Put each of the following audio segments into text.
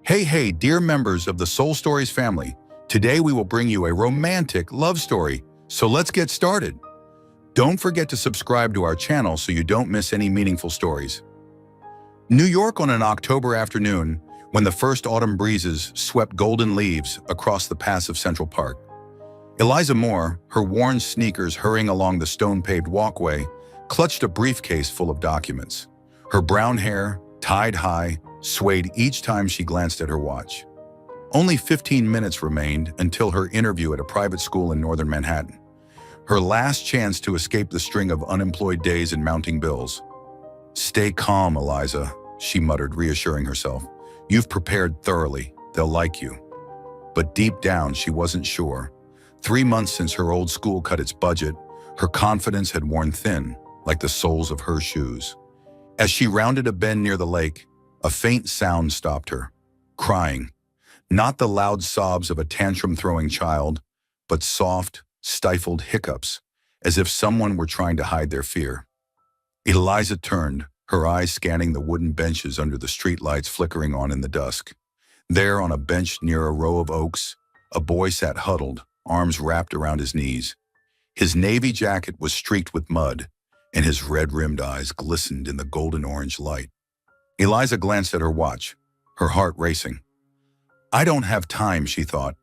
Hey, dear members of the Soul Stories family. Today we will bring you a romantic love story, so let's get started. Don't forget to subscribe to our channel so you don't miss any meaningful stories. New York on an October afternoon, when the first autumn breezes swept golden leaves across the paths of Central Park. Eliza Moore, her worn sneakers hurrying along the stone-paved walkway, clutched a briefcase full of documents. Her brown hair, tied high, swayed each time she glanced at her watch. Only 15 minutes remained until her interview at a private school in northern Manhattan. Her last chance to escape the string of unemployed days and mounting bills. "Stay calm, Eliza," she muttered, reassuring herself. "You've prepared thoroughly. They'll like you." But deep down, she wasn't sure. 3 months since her old school cut its budget, her confidence had worn thin, like the soles of her shoes. As she rounded a bend near the lake, a faint sound stopped her. Crying. Not the loud sobs of a tantrum-throwing child, but soft, stifled hiccups, as if someone were trying to hide their fear. Eliza turned, her eyes scanning the wooden benches under the streetlights flickering on in the dusk. There, on a bench near a row of oaks, a boy sat huddled, arms wrapped around his knees. His navy jacket was streaked with mud, and his red-rimmed eyes glistened in the golden-orange light. Eliza glanced at her watch, her heart racing. "I don't have time," she thought,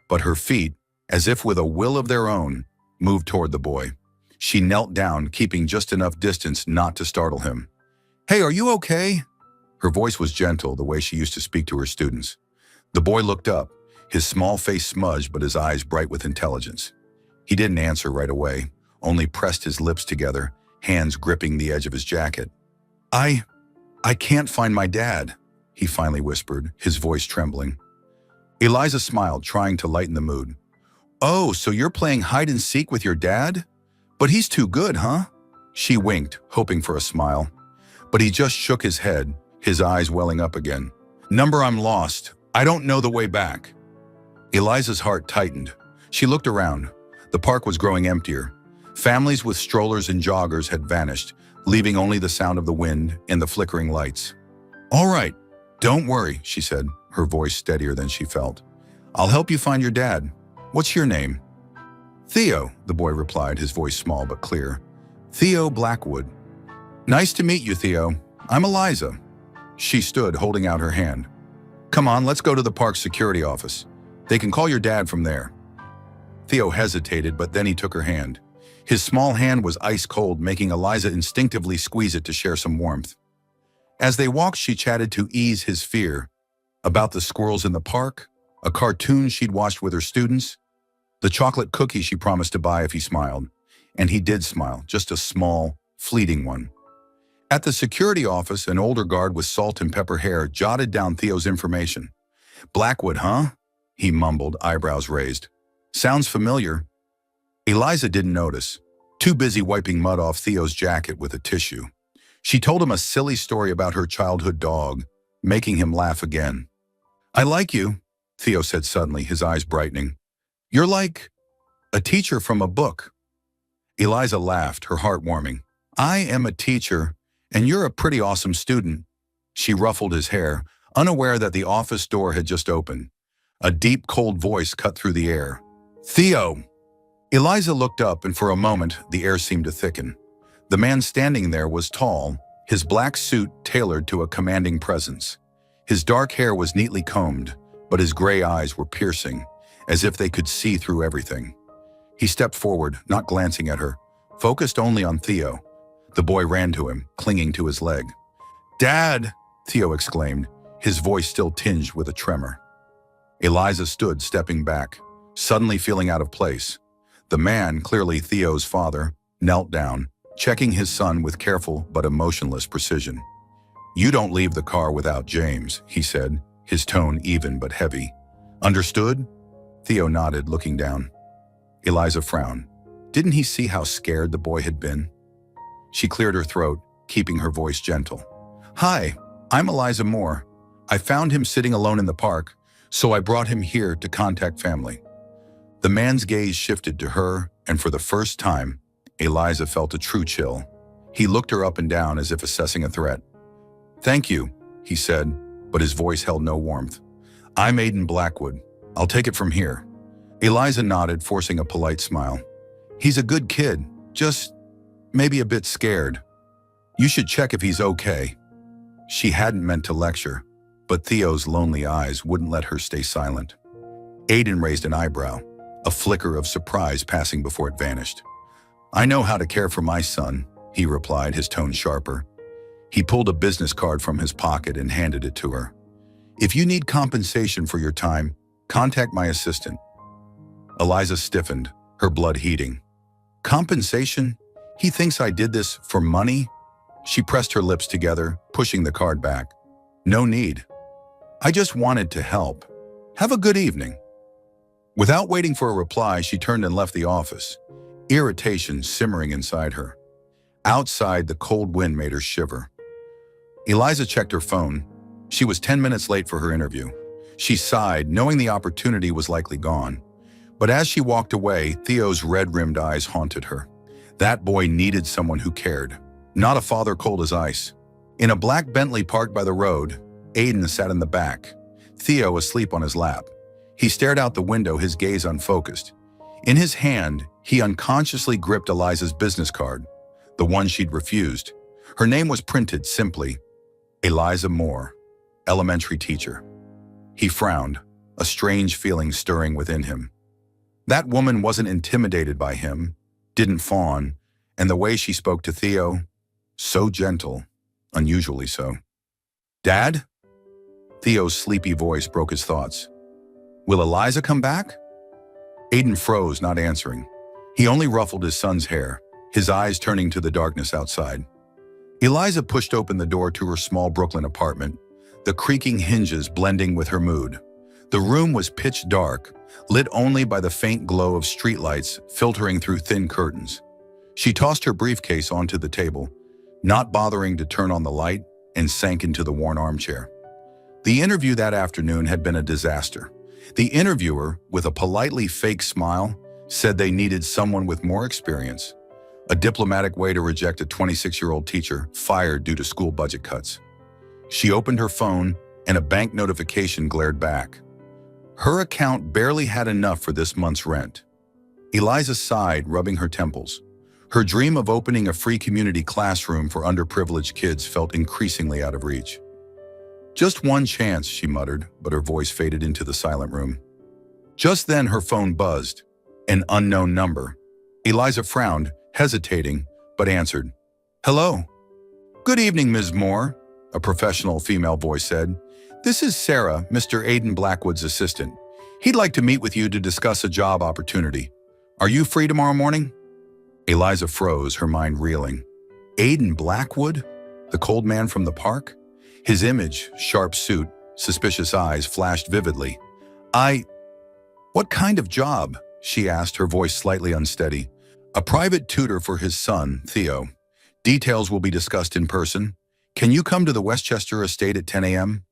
but her feet, as if with a will of their own, moved toward the boy. She knelt down, keeping just enough distance not to startle him. "Hey, are you okay?" Her voice was gentle, the way she used to speak to her students. The boy looked up, his small face smudged but his eyes bright with intelligence. He didn't answer right away, only pressed his lips together, hands gripping the edge of his jacket. I can't find my dad," he finally whispered, his voice trembling. Eliza smiled, trying to lighten the mood. "Oh, so you're playing hide-and-seek with your dad? But he's too good, huh?" She winked, hoping for a smile. But he just shook his head, his eyes welling up again. "Number, I'm lost. I don't know the way back." Eliza's heart tightened. She looked around. The park was growing emptier. Families with strollers and joggers had vanished, leaving only the sound of the wind and the flickering lights. "All right, don't worry," she said, her voice steadier than she felt. "I'll help you find your dad. What's your name?" "Theo," the boy replied, his voice small but clear. "Theo Blackwood." "Nice to meet you, Theo. I'm Eliza." She stood, holding out her hand. "Come on, let's go to the park's security office. They can call your dad from there." Theo hesitated, but then he took her hand. His small hand was ice cold, making Eliza instinctively squeeze it to share some warmth. As they walked, she chatted to ease his fear. About the squirrels in the park, a cartoon she'd watched with her students, the chocolate cookie she promised to buy if he smiled. And he did smile, just a small, fleeting one. At the security office, an older guard with salt and pepper hair jotted down Theo's information. "Blackwood, huh?" he mumbled, eyebrows raised. "Sounds familiar." Eliza didn't notice, too busy wiping mud off Theo's jacket with a tissue. She told him a silly story about her childhood dog, making him laugh again. "I like you," Theo said suddenly, his eyes brightening. "You're like a teacher from a book." Eliza laughed, her heart warming. "I am a teacher, and you're a pretty awesome student." She ruffled his hair, unaware that the office door had just opened. A deep, cold voice cut through the air. "Theo!" Eliza looked up, and for a moment, the air seemed to thicken. The man standing there was tall, his black suit tailored to a commanding presence. His dark hair was neatly combed, but his gray eyes were piercing, as if they could see through everything. He stepped forward, not glancing at her, focused only on Theo. The boy ran to him, clinging to his leg. "Dad!" Theo exclaimed, his voice still tinged with a tremor. Eliza stood, stepping back, suddenly feeling out of place. The man, clearly Theo's father, knelt down, checking his son with careful but emotionless precision. "You don't leave the car without James," he said, his tone even but heavy. "Understood?" Theo nodded, looking down. Eliza frowned. Didn't he see how scared the boy had been? She cleared her throat, keeping her voice gentle. "Hi, I'm Eliza Moore. I found him sitting alone in the park, so I brought him here to contact family." The man's gaze shifted to her, and for the first time, Eliza felt a true chill. He looked her up and down as if assessing a threat. "Thank you," he said, but his voice held no warmth. I'm Aiden Blackwood. I'll take it from here. Eliza nodded, forcing a polite smile. He's a good kid, just maybe a bit scared. You should check if he's okay. She hadn't meant to lecture, but Theo's lonely eyes wouldn't let her stay silent. Aiden raised an eyebrow, a flicker of surprise passing before it vanished. I know how to care for my son, he replied, his tone sharper. He pulled a business card from his pocket and handed it to her. If you need compensation for your time, contact my assistant. Eliza stiffened, her blood heating. Compensation? He thinks I did this for money? She pressed her lips together, pushing the card back. No need. I just wanted to help. Have a good evening. Without waiting for a reply, she turned and left the office, irritation simmering inside her. Outside, the cold wind made her shiver. Eliza checked her phone. She was 10 minutes late for her interview. She sighed, knowing the opportunity was likely gone. But as she walked away, Theo's red-rimmed eyes haunted her. That boy needed someone who cared, not a father cold as ice. In a black Bentley parked by the road, Aiden sat in the back, Theo asleep on his lap. He stared out the window, his gaze unfocused. In his hand, he unconsciously gripped Eliza's business card, the one she'd refused. Her name was printed simply, Eliza Moore, elementary teacher. He frowned, a strange feeling stirring within him. That woman wasn't intimidated by him, didn't fawn, and the way she spoke to Theo, so gentle, unusually so. Dad? Theo's sleepy voice broke his thoughts. Will Eliza come back? Aiden froze, not answering. He only ruffled his son's hair, his eyes turning to the darkness outside. Eliza pushed open the door to her small Brooklyn apartment, the creaking hinges blending with her mood. The room was pitch dark, lit only by the faint glow of streetlights filtering through thin curtains. She tossed her briefcase onto the table, not bothering to turn on the light, and sank into the worn armchair. The interview that afternoon had been a disaster. The interviewer, with a politely fake smile, said they needed someone with more experience, a diplomatic way to reject a 26-year-old teacher fired due to school budget cuts. She opened her phone, and a bank notification glared back. Her account barely had enough for this month's rent. Eliza sighed, rubbing her temples. Her dream of opening a free community classroom for underprivileged kids felt increasingly out of reach. Just one chance, she muttered, but her voice faded into the silent room. Just then her phone buzzed, an unknown number. Eliza frowned, hesitating, but answered. Hello. Good evening, Ms. Moore, a professional female voice said. This is Sarah, Mr. Aiden Blackwood's assistant. He'd like to meet with you to discuss a job opportunity. Are you free tomorrow morning? Eliza froze, her mind reeling. Aiden Blackwood? The cold man from the park? His image, sharp suit, suspicious eyes flashed vividly. What kind of job? She asked, her voice slightly unsteady. A private tutor for his son, Theo. Details will be discussed in person. Can you come to the Westchester estate at 10 a.m.?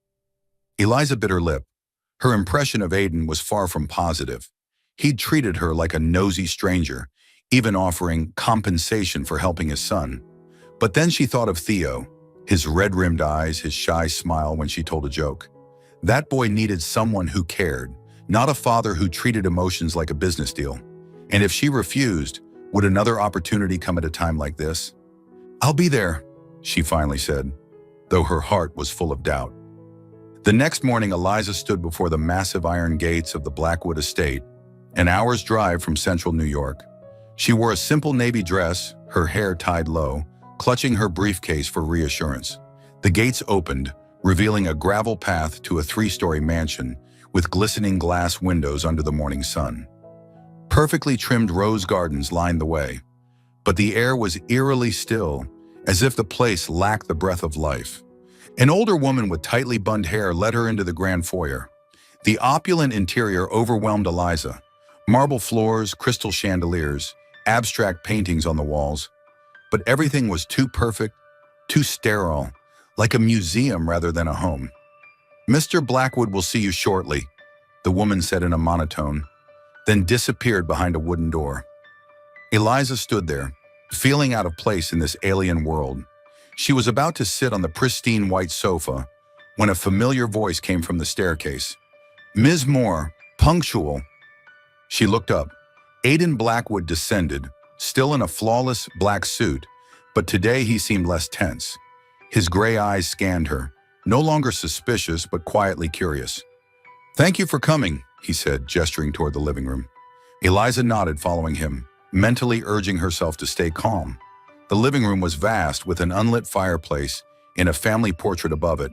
Eliza bit her lip. Her impression of Aiden was far from positive. He'd treated her like a nosy stranger, even offering compensation for helping his son. But then she thought of Theo, his red-rimmed eyes, his shy smile when she told a joke. That boy needed someone who cared, not a father who treated emotions like a business deal. And if she refused, would another opportunity come at a time like this? I'll be there, she finally said, though her heart was full of doubt. The next morning, Eliza stood before the massive iron gates of the Blackwood estate, an hour's drive from central New York. She wore a simple navy dress, her hair tied low, clutching her briefcase for reassurance. The gates opened, revealing a gravel path to a 3-story mansion with glistening glass windows under the morning sun. Perfectly trimmed rose gardens lined the way, but the air was eerily still, as if the place lacked the breath of life. An older woman with tightly bunned hair led her into the grand foyer. The opulent interior overwhelmed Eliza. Marble floors, crystal chandeliers, abstract paintings on the walls. But everything was too perfect, too sterile, like a museum rather than a home. Mr. Blackwood will see you shortly, the woman said in a monotone, then disappeared behind a wooden door. Eliza stood there, feeling out of place in this alien world. She was about to sit on the pristine white sofa when a familiar voice came from the staircase. Ms. Moore, punctual. She looked up. Aiden Blackwood descended, still in a flawless black suit, but today he seemed less tense. His gray eyes scanned her, no longer suspicious but quietly curious. "Thank you for coming," he said, gesturing toward the living room. Eliza nodded, following him, mentally urging herself to stay calm. The living room was vast, with an unlit fireplace and a family portrait above it.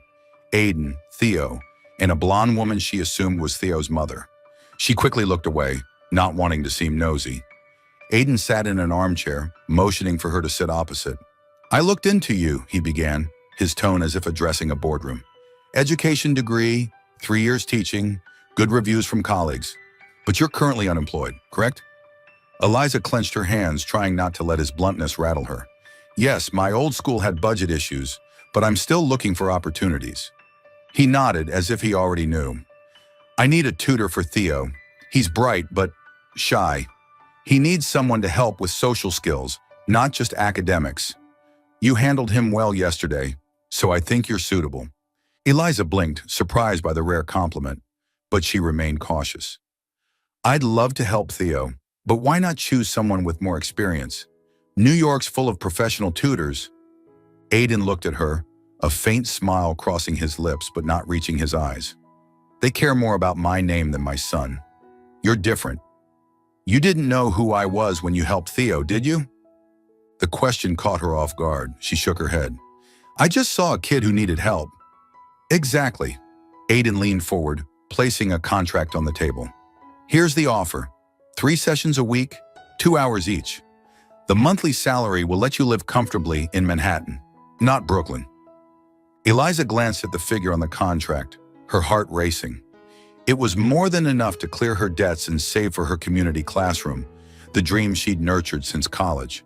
Aiden, Theo, and a blonde woman she assumed was Theo's mother. She quickly looked away, not wanting to seem nosy. Aiden sat in an armchair, motioning for her to sit opposite. "I looked into you," he began, his tone as if addressing a boardroom. "Education degree, 3 years teaching, good reviews from colleagues. But you're currently unemployed, correct?" Eliza clenched her hands, trying not to let his bluntness rattle her. "Yes, my old school had budget issues, but I'm still looking for opportunities." He nodded as if he already knew. "I need a tutor for Theo. He's bright, but shy. He needs someone to help with social skills, not just academics. You handled him well yesterday, so I think you're suitable." Eliza blinked, surprised by the rare compliment, but she remained cautious. "I'd love to help Theo, but why not choose someone with more experience? New York's full of professional tutors." Aiden looked at her, a faint smile crossing his lips but not reaching his eyes. "They care more about my name than my son. You're different. You didn't know who I was when you helped Theo, did you?" The question caught her off guard. She shook her head. "I just saw a kid who needed help." "Exactly." Aiden leaned forward, placing a contract on the table. "Here's the offer. 3 sessions a week, 2 hours each. The monthly salary will let you live comfortably in Manhattan, not Brooklyn." Eliza glanced at the figure on the contract, her heart racing. It was more than enough to clear her debts and save for her community classroom, the dream she'd nurtured since college.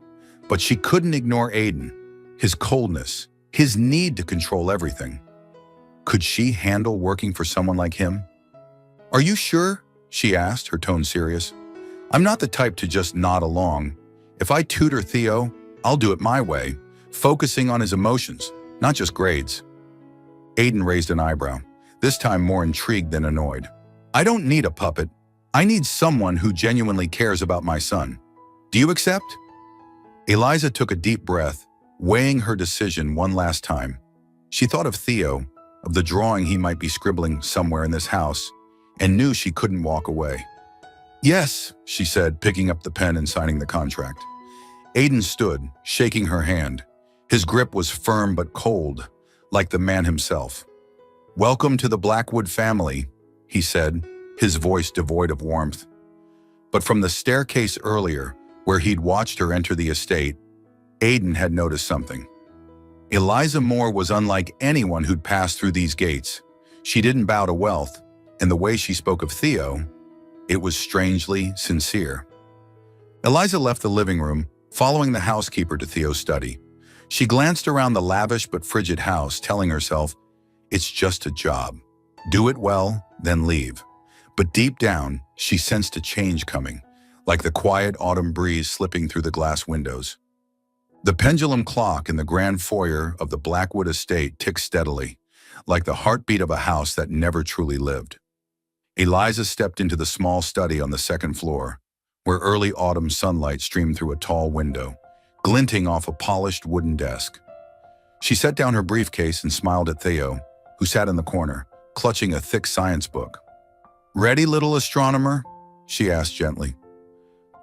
But she couldn't ignore Aiden, his coldness, his need to control everything. Could she handle working for someone like him? "Are you sure?" she asked, her tone serious. "I'm not the type to just nod along. If I tutor Theo, I'll do it my way, focusing on his emotions, not just grades." Aiden raised an eyebrow, this time more intrigued than annoyed. "I don't need a puppet. I need someone who genuinely cares about my son. Do you accept?" Eliza took a deep breath, weighing her decision one last time. She thought of Theo, of the drawing he might be scribbling somewhere in this house, and knew she couldn't walk away. "Yes," she said, picking up the pen and signing the contract. Aiden stood, shaking her hand. His grip was firm but cold, like the man himself. "Welcome to the Blackwood family," he said, his voice devoid of warmth. But from the staircase earlier, where he'd watched her enter the estate, Aiden had noticed something. Eliza Moore was unlike anyone who'd passed through these gates. She didn't bow to wealth, and the way she spoke of Theo, it was strangely sincere. Eliza left the living room, following the housekeeper to Theo's study. She glanced around the lavish but frigid house, telling herself, it's just a job. Do it well, then leave. But deep down, she sensed a change coming, like the quiet autumn breeze slipping through the glass windows. The pendulum clock in the grand foyer of the Blackwood estate ticked steadily, like the heartbeat of a house that never truly lived. Eliza stepped into the small study on the second floor, where early autumn sunlight streamed through a tall window, glinting off a polished wooden desk. She set down her briefcase and smiled at Theo, who sat in the corner, clutching a thick science book. "Ready, little astronomer?" she asked gently.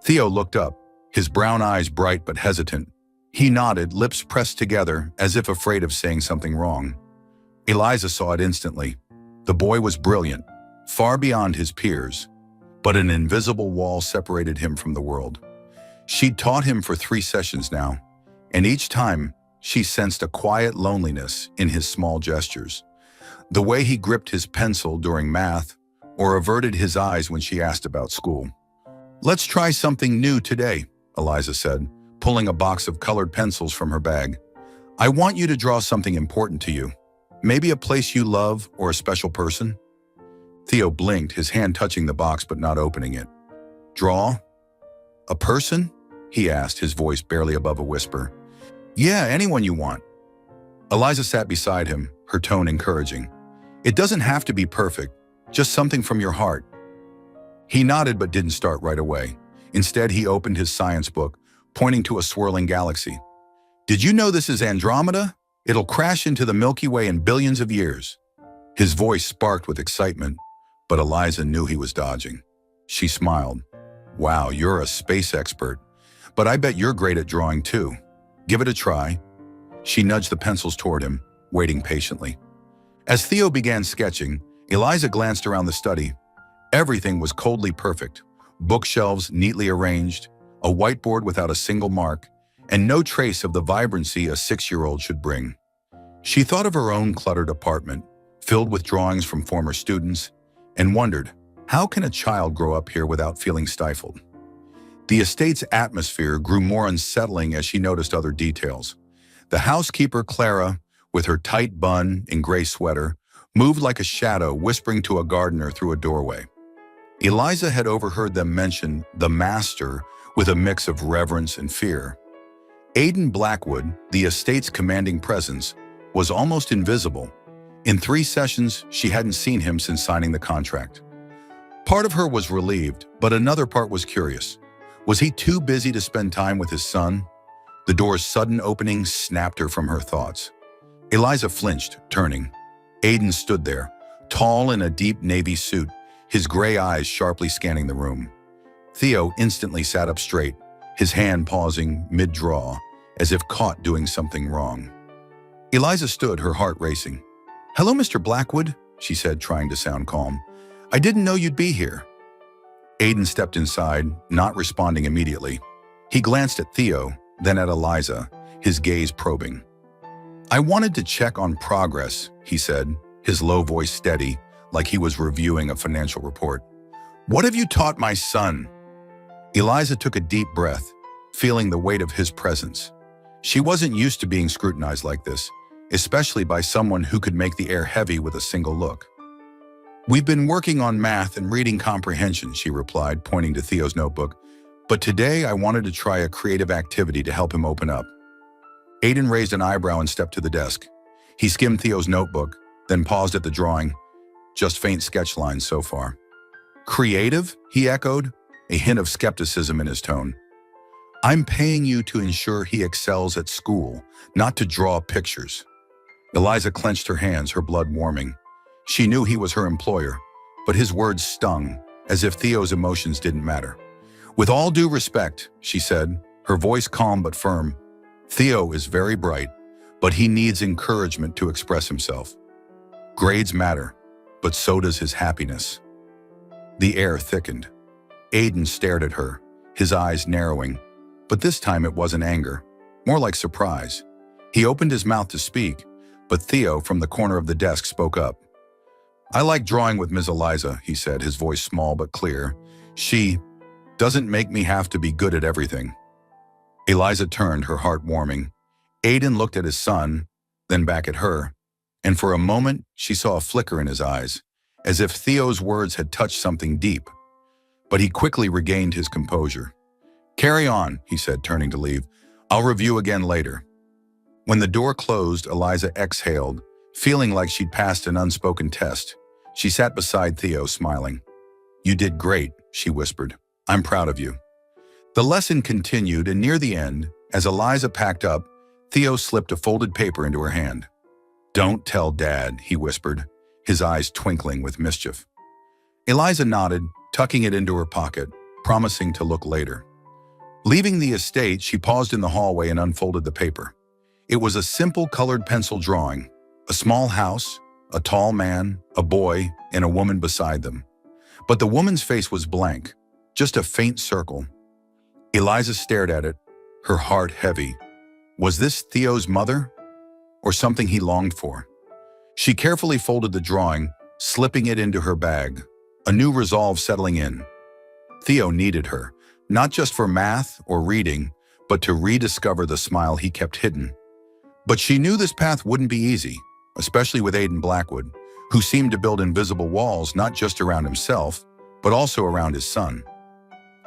Theo looked up, his brown eyes bright but hesitant. He nodded, lips pressed together, as if afraid of saying something wrong. Eliza saw it instantly. The boy was brilliant, far beyond his peers, but an invisible wall separated him from the world. She'd taught him for 3 sessions now, and each time she sensed a quiet loneliness in his small gestures. The way he gripped his pencil during math or averted his eyes when she asked about school. "Let's try something new today," Eliza said, pulling a box of colored pencils from her bag. "I want you to draw something important to you. Maybe a place you love or a special person." Theo blinked, his hand touching the box but not opening it. "Draw? A person?" he asked, his voice barely above a whisper. "Yeah, anyone you want." Eliza sat beside him, her tone encouraging. "It doesn't have to be perfect, Just something from your heart." He nodded but didn't start right away. Instead, he opened his science book, pointing to a swirling galaxy. "Did you know this is Andromeda? It'll crash into the Milky Way in billions of years." His voice sparked with excitement, but Eliza knew he was dodging. She smiled. "Wow, you're a space expert. But I bet you're great at drawing too. Give it a try." She nudged the pencils toward him, waiting patiently. As Theo began sketching, Eliza glanced around the study. Everything was coldly perfect. Bookshelves neatly arranged, a whiteboard without a single mark, and no trace of the vibrancy a 6-year-old should bring. She thought of her own cluttered apartment, filled with drawings from former students, and wondered, how can a child grow up here without feeling stifled? The estate's atmosphere grew more unsettling as she noticed other details. The housekeeper, Clara, with her tight bun and gray sweater, moved like a shadow, whispering to a gardener through a doorway. Eliza had overheard them mention the master with a mix of reverence and fear. Aidan Blackwood, the estate's commanding presence, was almost invisible. In 3 sessions, she hadn't seen him since signing the contract. Part of her was relieved, but another part was curious. Was he too busy to spend time with his son? The door's sudden opening snapped her from her thoughts. Eliza flinched, turning. Aidan stood there, tall in a deep navy suit, his gray eyes sharply scanning the room. Theo instantly sat up straight, his hand pausing mid-draw, as if caught doing something wrong. Eliza stood, her heart racing. "Hello, Mr. Blackwood," she said, trying to sound calm. "I didn't know you'd be here." Aidan stepped inside, not responding immediately. He glanced at Theo, then at Eliza, his gaze probing. "I wanted to check on progress," he said, his low voice steady, like he was reviewing a financial report. "What have you taught my son?" Eliza took a deep breath, feeling the weight of his presence. She wasn't used to being scrutinized like this, especially by someone who could make the air heavy with a single look. "We've been working on math and reading comprehension," she replied, pointing to Theo's notebook. "But today I wanted to try a creative activity to help him open up." Aidan raised an eyebrow and stepped to the desk. He skimmed Theo's notebook, then paused at the drawing. Just faint sketch lines so far. "Creative?" he echoed, a hint of skepticism in his tone. "I'm paying you to ensure he excels at school, not to draw pictures." Eliza clenched her hands, her blood warming. She knew he was her employer, but his words stung, as if Theo's emotions didn't matter. "With all due respect," she said, her voice calm but firm, "Theo is very bright, but he needs encouragement to express himself. Grades matter, but so does his happiness." The air thickened. Aidan stared at her, his eyes narrowing, but this time it wasn't anger, more like surprise. He opened his mouth to speak, but Theo from the corner of the desk spoke up. "I like drawing with Ms. Eliza," he said, his voice small but clear. "She doesn't make me have to be good at everything." Eliza turned, her heart warming. Aidan looked at his son, then back at her, and for a moment she saw a flicker in his eyes, as if Theo's words had touched something deep. But he quickly regained his composure. "Carry on," he said, turning to leave. "I'll review again later." When the door closed, Eliza exhaled, feeling like she'd passed an unspoken test. She sat beside Theo, smiling. "You did great," she whispered. "I'm proud of you." The lesson continued, and near the end, as Eliza packed up, Theo slipped a folded paper into her hand. "Don't tell Dad," he whispered, his eyes twinkling with mischief. Eliza nodded, tucking it into her pocket, promising to look later. Leaving the estate, she paused in the hallway and unfolded the paper. It was a simple colored pencil drawing, a small house, a tall man, a boy, and a woman beside them. But the woman's face was blank, just a faint circle. Eliza stared at it, her heart heavy. Was this Theo's mother, or something he longed for? She carefully folded the drawing, slipping it into her bag, a new resolve settling in. Theo needed her, not just for math or reading, but to rediscover the smile he kept hidden. But she knew this path wouldn't be easy, especially with Aidan Blackwood, who seemed to build invisible walls not just around himself, but also around his son.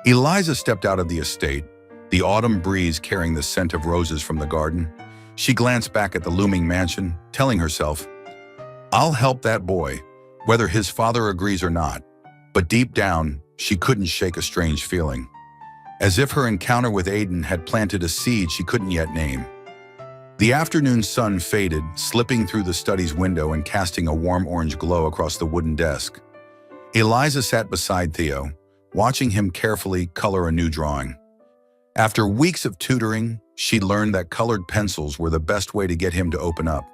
Eliza stepped out of the estate, the autumn breeze carrying the scent of roses from the garden. She glanced back at the looming mansion, telling herself, "I'll help that boy, whether his father agrees or not. But deep down, she couldn't shake a strange feeling, as if her encounter with Aiden had planted a seed she couldn't yet name. The afternoon sun faded, slipping through the study's window and casting a warm orange glow across the wooden desk. Eliza sat beside Theo, watching him carefully color a new drawing. After weeks of tutoring, she'd learned that colored pencils were the best way to get him to open up.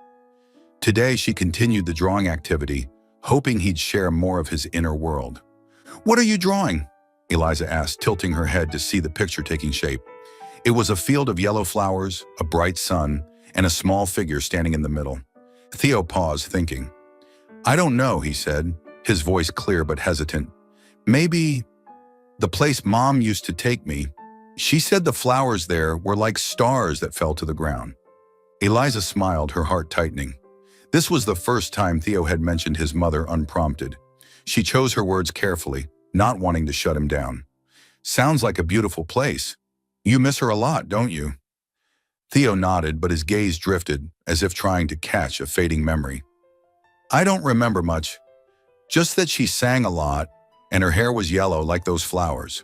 Today, she continued the drawing activity, hoping he'd share more of his inner world. "What are you drawing?" Eliza asked, tilting her head to see the picture taking shape. It was a field of yellow flowers, a bright sun, and a small figure standing in the middle. Theo paused, thinking. "I don't know," he said, his voice clear but hesitant. "Maybe the place Mom used to take me. She said the flowers there were like stars that fell to the ground." Eliza smiled, her heart tightening. This was the first time Theo had mentioned his mother unprompted. She chose her words carefully, not wanting to shut him down. "Sounds like a beautiful place. You miss her a lot, don't you?" Theo nodded, but his gaze drifted, as if trying to catch a fading memory. "I don't remember much. Just that she sang a lot, and her hair was yellow like those flowers."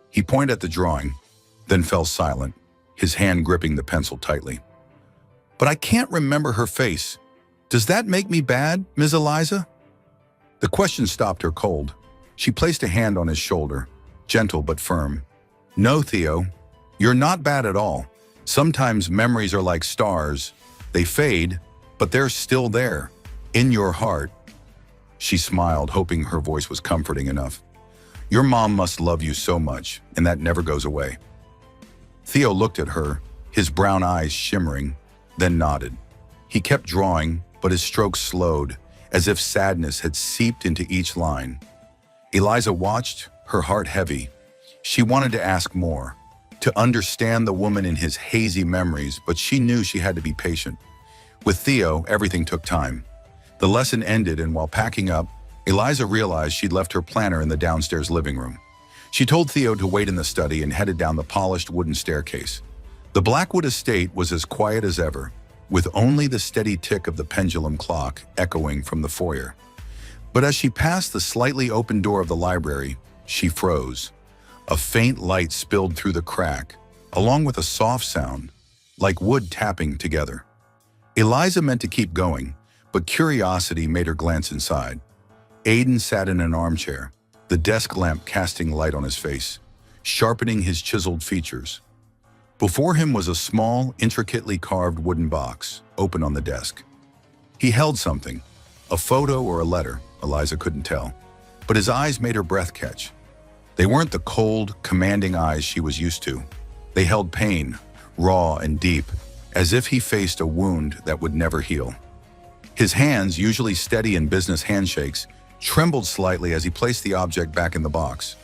He pointed at the drawing, then fell silent, his hand gripping the pencil tightly. "But I can't remember her face. Does that make me bad, Ms. Eliza?" The question stopped her cold. She placed a hand on his shoulder, gentle but firm. "No, Theo, you're not bad at all. Sometimes memories are like stars. They fade, but they're still there, in your heart." She smiled, hoping her voice was comforting enough. "Your mom must love you so much, and that never goes away." Theo looked at her, his brown eyes shimmering, then nodded. He kept drawing, but his strokes slowed, as if sadness had seeped into each line. Eliza watched, her heart heavy. She wanted to ask more, to understand the woman in his hazy memories, but she knew she had to be patient. With Theo, everything took time. The lesson ended, and while packing up, Eliza realized she'd left her planner in the downstairs living room. She told Theo to wait in the study and headed down the polished wooden staircase. The Blackwood estate was as quiet as ever, with only the steady tick of the pendulum clock echoing from the foyer. But as she passed the slightly open door of the library, she froze. A faint light spilled through the crack, along with a soft sound, like wood tapping together. Eliza meant to keep going, but curiosity made her glance inside. Aiden sat in an armchair, the desk lamp casting light on his face, sharpening his chiseled features. Before him was a small, intricately carved wooden box, open on the desk. He held something, a photo or a letter, Eliza couldn't tell, but his eyes made her breath catch. They weren't the cold, commanding eyes she was used to. They held pain, raw and deep, as if he faced a wound that would never heal. His hands, usually steady in business handshakes, trembled slightly as he placed the object back in the box.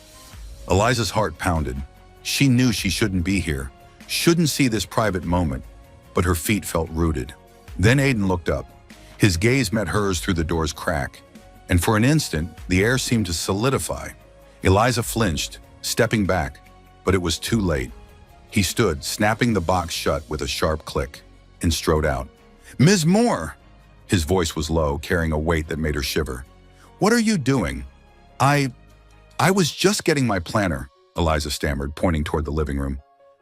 Eliza's heart pounded. She knew she shouldn't be here, shouldn't see this private moment, but her feet felt rooted. Then Aiden looked up. His gaze met hers through the door's crack, and for an instant, the air seemed to solidify. Eliza flinched, stepping back, but it was too late. He stood, snapping the box shut with a sharp click, and strode out. "Ms. Moore!" His voice was low, carrying a weight that made her shiver. "What are you doing?" I was just getting my planner," Eliza stammered, pointing toward the living room.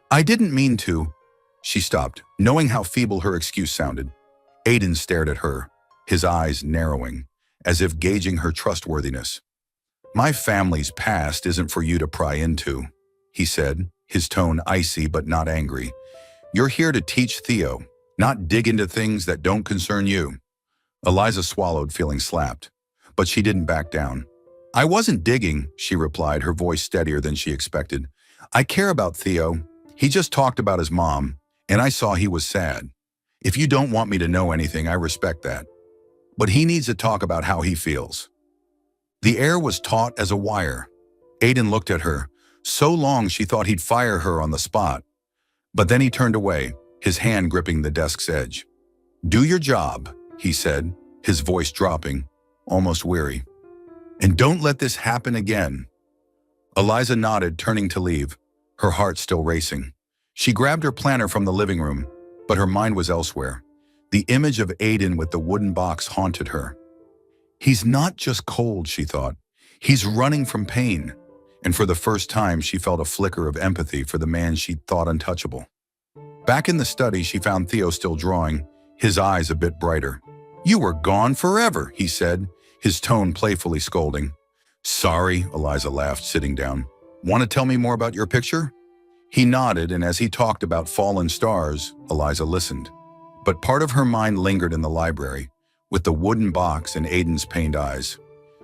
"I didn't mean to." She stopped, knowing how feeble her excuse sounded. Aiden stared at her, his eyes narrowing, as if gauging her trustworthiness. "My family's past isn't for you to pry into," he said, his tone icy but not angry. "You're here to teach Theo, not dig into things that don't concern you." Eliza swallowed, feeling slapped, but she didn't back down. "I wasn't digging," she replied, her voice steadier than she expected. "I care about Theo. He just talked about his mom, and I saw he was sad. If you don't want me to know anything, I respect that. But he needs to talk about how he feels." The air was taut as a wire. Aiden looked at her, so long she thought he'd fire her on the spot. But then he turned away, his hand gripping the desk's edge. "Do your job," he said, his voice dropping, almost weary. "And don't let this happen again." Eliza nodded, turning to leave, her heart still racing. She grabbed her planner from the living room, but her mind was elsewhere. The image of Aiden with the wooden box haunted her. He's not just cold, she thought. He's running from pain. And for the first time, she felt a flicker of empathy for the man she'd thought untouchable. Back in the study, she found Theo still drawing, his eyes a bit brighter. "You were gone forever," he said, his tone playfully scolding. "Sorry," Eliza laughed, sitting down. "Want to tell me more about your picture?" He nodded, and as he talked about fallen stars, Eliza listened. But part of her mind lingered in the library, with the wooden box and Aiden's pained eyes.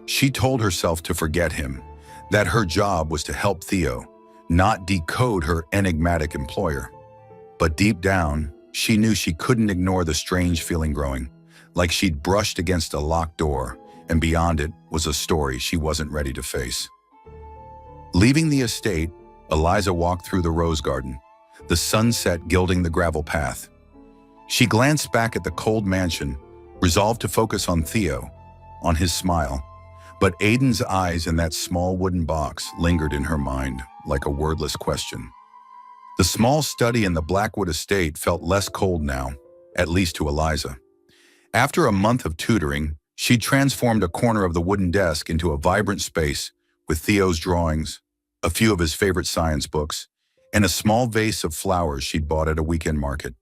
She told herself to forget him, that her job was to help Theo, not decode her enigmatic employer. But deep down, she knew she couldn't ignore the strange feeling growing, like she'd brushed against a locked door, and beyond it was a story she wasn't ready to face. Leaving the estate, Eliza walked through the rose garden, the sunset gilding the gravel path. She glanced back at the cold mansion, resolved to focus on Theo, on his smile. But Aiden's eyes in that small wooden box lingered in her mind like a wordless question. The small study in the Blackwood estate felt less cold now, at least to Eliza. After a month of tutoring, she'd transformed a corner of the wooden desk into a vibrant space with Theo's drawings, a few of his favorite science books, and a small vase of flowers she'd bought at a weekend market.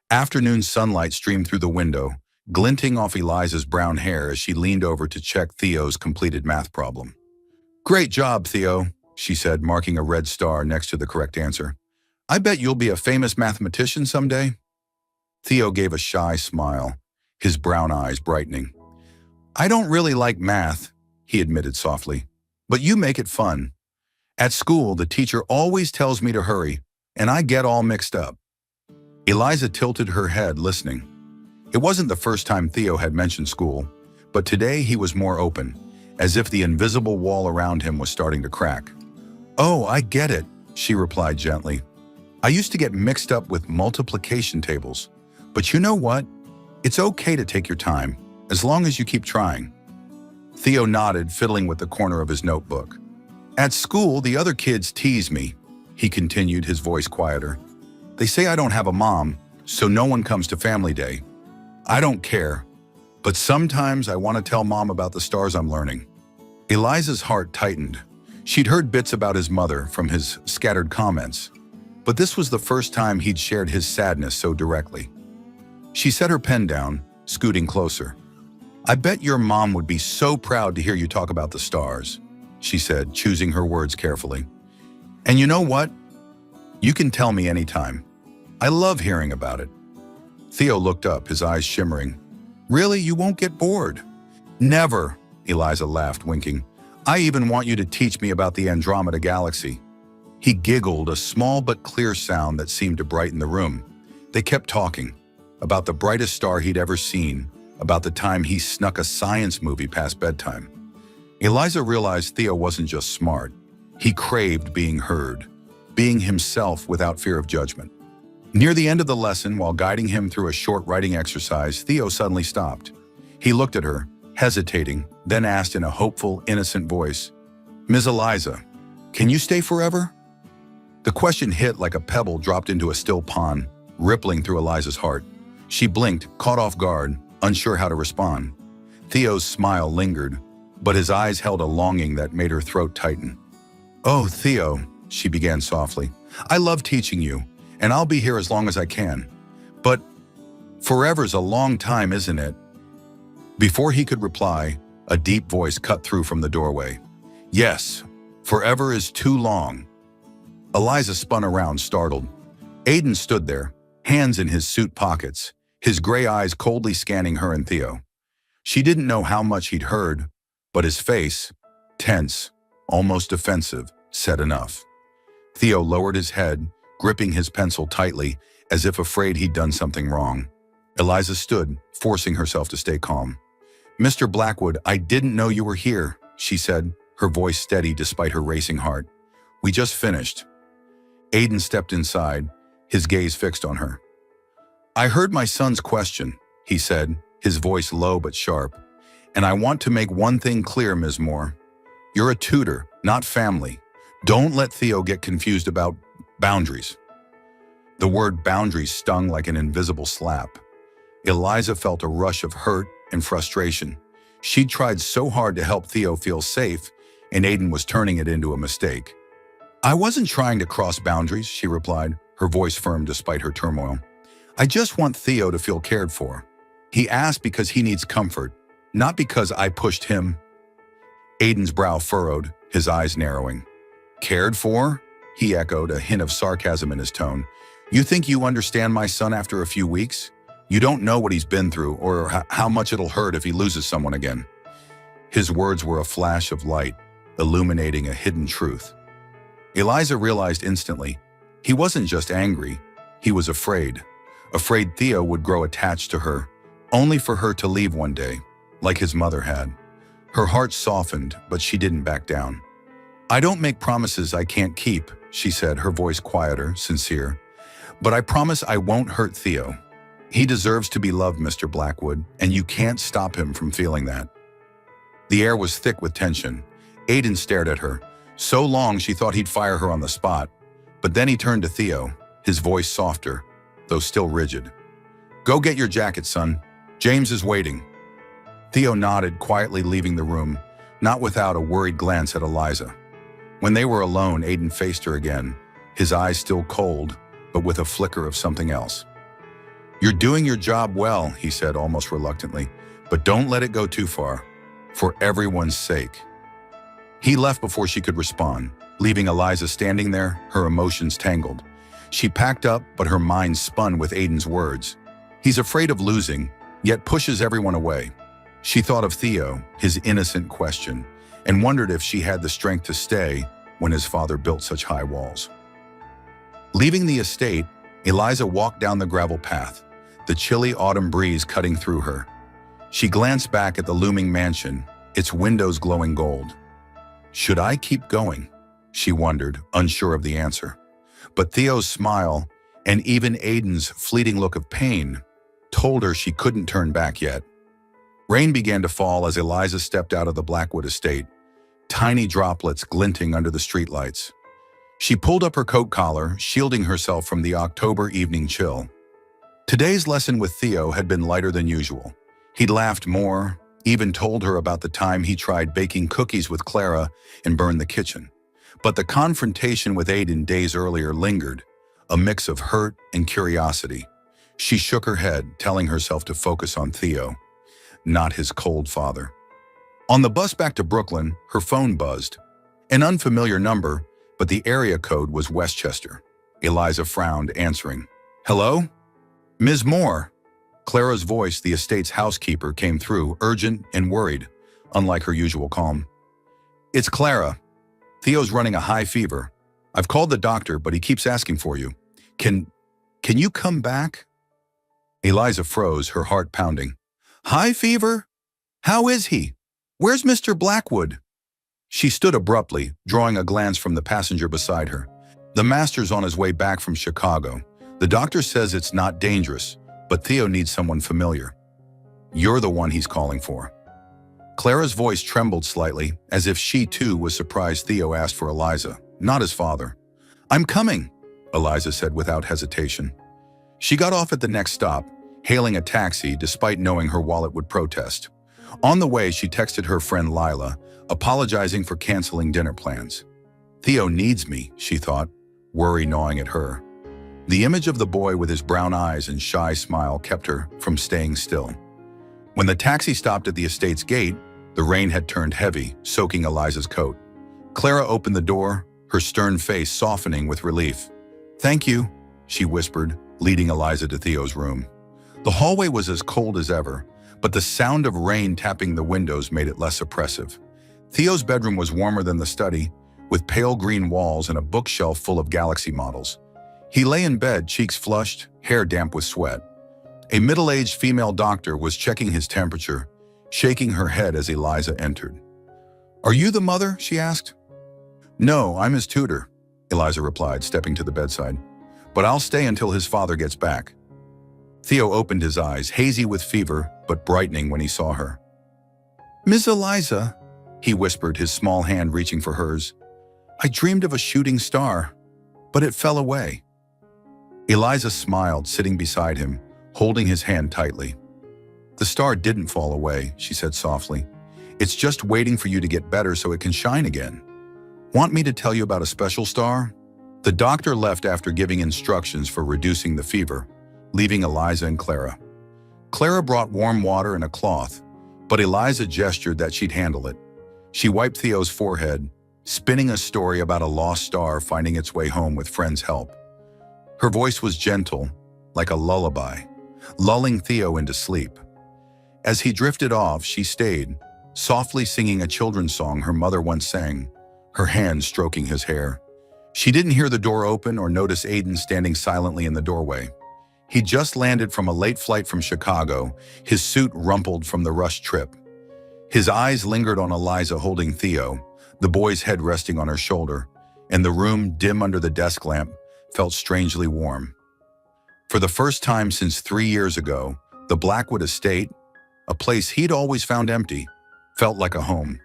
Afternoon sunlight streamed through the window, glinting off Eliza's brown hair as she leaned over to check Theo's completed math problem. "Great job, Theo," she said, marking a red star next to the correct answer. "I bet you'll be a famous mathematician someday." Theo gave a shy smile, his brown eyes brightening. "I don't really like math," he admitted softly, "but you make it fun. At school, the teacher always tells me to hurry, and I get all mixed up." Eliza tilted her head, listening. It wasn't the first time Theo had mentioned school, but today he was more open, as if the invisible wall around him was starting to crack. "Oh, I get it," she replied gently. "I used to get mixed up with multiplication tables. But you know what? It's okay to take your time, as long as you keep trying." Theo nodded, fiddling with the corner of his notebook. "At school, the other kids tease me," he continued, his voice quieter. "They say I don't have a mom, so no one comes to family day. I don't care, but sometimes I want to tell Mom about the stars I'm learning." Eliza's heart tightened. She'd heard bits about his mother from his scattered comments, but this was the first time he'd shared his sadness so directly. She set her pen down, scooting closer. "I bet your mom would be so proud to hear you talk about the stars," she said, choosing her words carefully. "And you know what? You can tell me anytime. I love hearing about it." Theo looked up, his eyes shimmering. "Really, you won't get bored?" "Never," Eliza laughed, winking. "I even want you to teach me about the Andromeda Galaxy." He giggled, a small but clear sound that seemed to brighten the room. They kept talking, about the brightest star he'd ever seen, about the time he snuck a science movie past bedtime. Eliza realized Theo wasn't just smart. He craved being heard, being himself without fear of judgment. Near the end of the lesson, while guiding him through a short writing exercise, Theo suddenly stopped. He looked at her, hesitating, then asked in a hopeful, innocent voice, "Ms. Eliza, can you stay forever?" The question hit like a pebble dropped into a still pond, rippling through Eliza's heart. She blinked, caught off guard, unsure how to respond. Theo's smile lingered, but his eyes held a longing that made her throat tighten. "Oh, Theo," she began softly, "I love teaching you, and I'll be here as long as I can. But forever's a long time, isn't it?" Before he could reply, a deep voice cut through from the doorway. "Yes, forever is too long." Eliza spun around, startled. Aiden stood there, hands in his suit pockets, his gray eyes coldly scanning her and Theo. She didn't know how much he'd heard, but his face, tense, almost defensive, said enough. Theo lowered his head, gripping his pencil tightly, as if afraid he'd done something wrong. Eliza stood, forcing herself to stay calm. "Mr. Blackwood, I didn't know you were here," she said, her voice steady despite her racing heart. "We just finished." Aiden stepped inside, his gaze fixed on her. "I heard my son's question," he said, his voice low but sharp. "And I want to make one thing clear, Ms. Moore. You're a tutor, not family. Don't let Theo get confused about boundaries." The word boundaries stung like an invisible slap. Eliza felt a rush of hurt and frustration. She'd tried so hard to help Theo feel safe, and Aiden was turning it into a mistake. "I wasn't trying to cross boundaries," she replied, her voice firm despite her turmoil. "I just want Theo to feel cared for. He asked because he needs comfort, not because I pushed him." Aiden's brow furrowed, his eyes narrowing. "Cared for?" he echoed, a hint of sarcasm in his tone. "You think you understand my son after a few weeks? You don't know what he's been through or how much it'll hurt if he loses someone again." His words were a flash of light, illuminating a hidden truth. Eliza realized instantly, he wasn't just angry, he was afraid. Afraid Theo would grow attached to her, only for her to leave one day, like his mother had. Her heart softened, but she didn't back down. "I don't make promises I can't keep," she said, her voice quieter, sincere. "But I promise I won't hurt Theo. He deserves to be loved, Mr. Blackwood, and you can't stop him from feeling that." The air was thick with tension. Aiden stared at her, so long she thought he'd fire her on the spot. But then he turned to Theo, his voice softer, though still rigid. "Go get your jacket, son. James is waiting." Theo nodded, quietly leaving the room, not without a worried glance at Eliza. When they were alone, Aiden faced her again, his eyes still cold, but with a flicker of something else. "You're doing your job well," he said almost reluctantly, "but don't let it go too far, for everyone's sake." He left before she could respond, leaving Eliza standing there, her emotions tangled. She packed up, but her mind spun with Aiden's words. He's afraid of losing, yet pushes everyone away. She thought of Theo, his innocent question, and wondered if she had the strength to stay when his father built such high walls. Leaving the estate, Eliza walked down the gravel path, the chilly autumn breeze cutting through her. She glanced back at the looming mansion, its windows glowing gold. Should I keep going? She wondered, unsure of the answer. But Theo's smile, and even Aiden's fleeting look of pain, told her she couldn't turn back yet. Rain began to fall as Eliza stepped out of the Blackwood estate, tiny droplets glinting under the streetlights. She pulled up her coat collar, shielding herself from the October evening chill. Today's lesson with Theo had been lighter than usual. He'd laughed more, even told her about the time he tried baking cookies with Clara and burned the kitchen. But the confrontation with Aiden days earlier lingered, a mix of hurt and curiosity. She shook her head, telling herself to focus on Theo, not his cold father. On the bus back to Brooklyn, her phone buzzed. An unfamiliar number, but the area code was Westchester. Eliza frowned, answering. "Hello? Ms. Moore." Clara's voice, the estate's housekeeper, came through, urgent and worried, unlike her usual calm. "It's Clara. Theo's running a high fever. I've called the doctor, but he keeps asking for you. Can you come back?" Eliza froze, her heart pounding. "High fever? How is he? Where's Mr. Blackwood?" She stood abruptly, drawing a glance from the passenger beside her. "The master's on his way back from Chicago. The doctor says it's not dangerous, but Theo needs someone familiar. You're the one he's calling for." Clara's voice trembled slightly, as if she too was surprised Theo asked for Eliza, not his father. "I'm coming," Eliza said without hesitation. She got off at the next stop, hailing a taxi despite knowing her wallet would protest. On the way, she texted her friend Lila, apologizing for canceling dinner plans. Theo needs me, she thought, worry gnawing at her. The image of the boy with his brown eyes and shy smile kept her from staying still. When the taxi stopped at the estate's gate, the rain had turned heavy, soaking Eliza's coat. Clara opened the door, her stern face softening with relief. "Thank you," she whispered, leading Eliza to Theo's room. The hallway was as cold as ever, but the sound of rain tapping the windows made it less oppressive. Theo's bedroom was warmer than the study, with pale green walls and a bookshelf full of Galaxy models. He lay in bed, cheeks flushed, hair damp with sweat. A middle-aged female doctor was checking his temperature, shaking her head as Eliza entered. "Are you the mother?" she asked. "No, I'm his tutor," Eliza replied, stepping to the bedside. "But I'll stay until his father gets back." Theo opened his eyes, hazy with fever, but brightening when he saw her. "Miss Eliza," he whispered, his small hand reaching for hers. "I dreamed of a shooting star, but it fell away." Eliza smiled, sitting beside him, holding his hand tightly. "The star didn't fall away," she said softly. "It's just waiting for you to get better so it can shine again. Want me to tell you about a special star?" The doctor left after giving instructions for reducing the fever, leaving Eliza and Clara. Clara brought warm water and a cloth, but Eliza gestured that she'd handle it. She wiped Theo's forehead, spinning a story about a lost star finding its way home with friends' help. Her voice was gentle, like a lullaby, lulling Theo into sleep. As he drifted off, she stayed, softly singing a children's song her mother once sang, her hand stroking his hair. She didn't hear the door open or notice Aiden standing silently in the doorway. He just landed from a late flight from Chicago, his suit rumpled from the rushed trip. His eyes lingered on Eliza holding Theo, the boy's head resting on her shoulder, and the room, dim under the desk lamp, felt strangely warm. For the first time since 3 years ago, the Blackwood estate, a place he'd always found empty, felt like a home.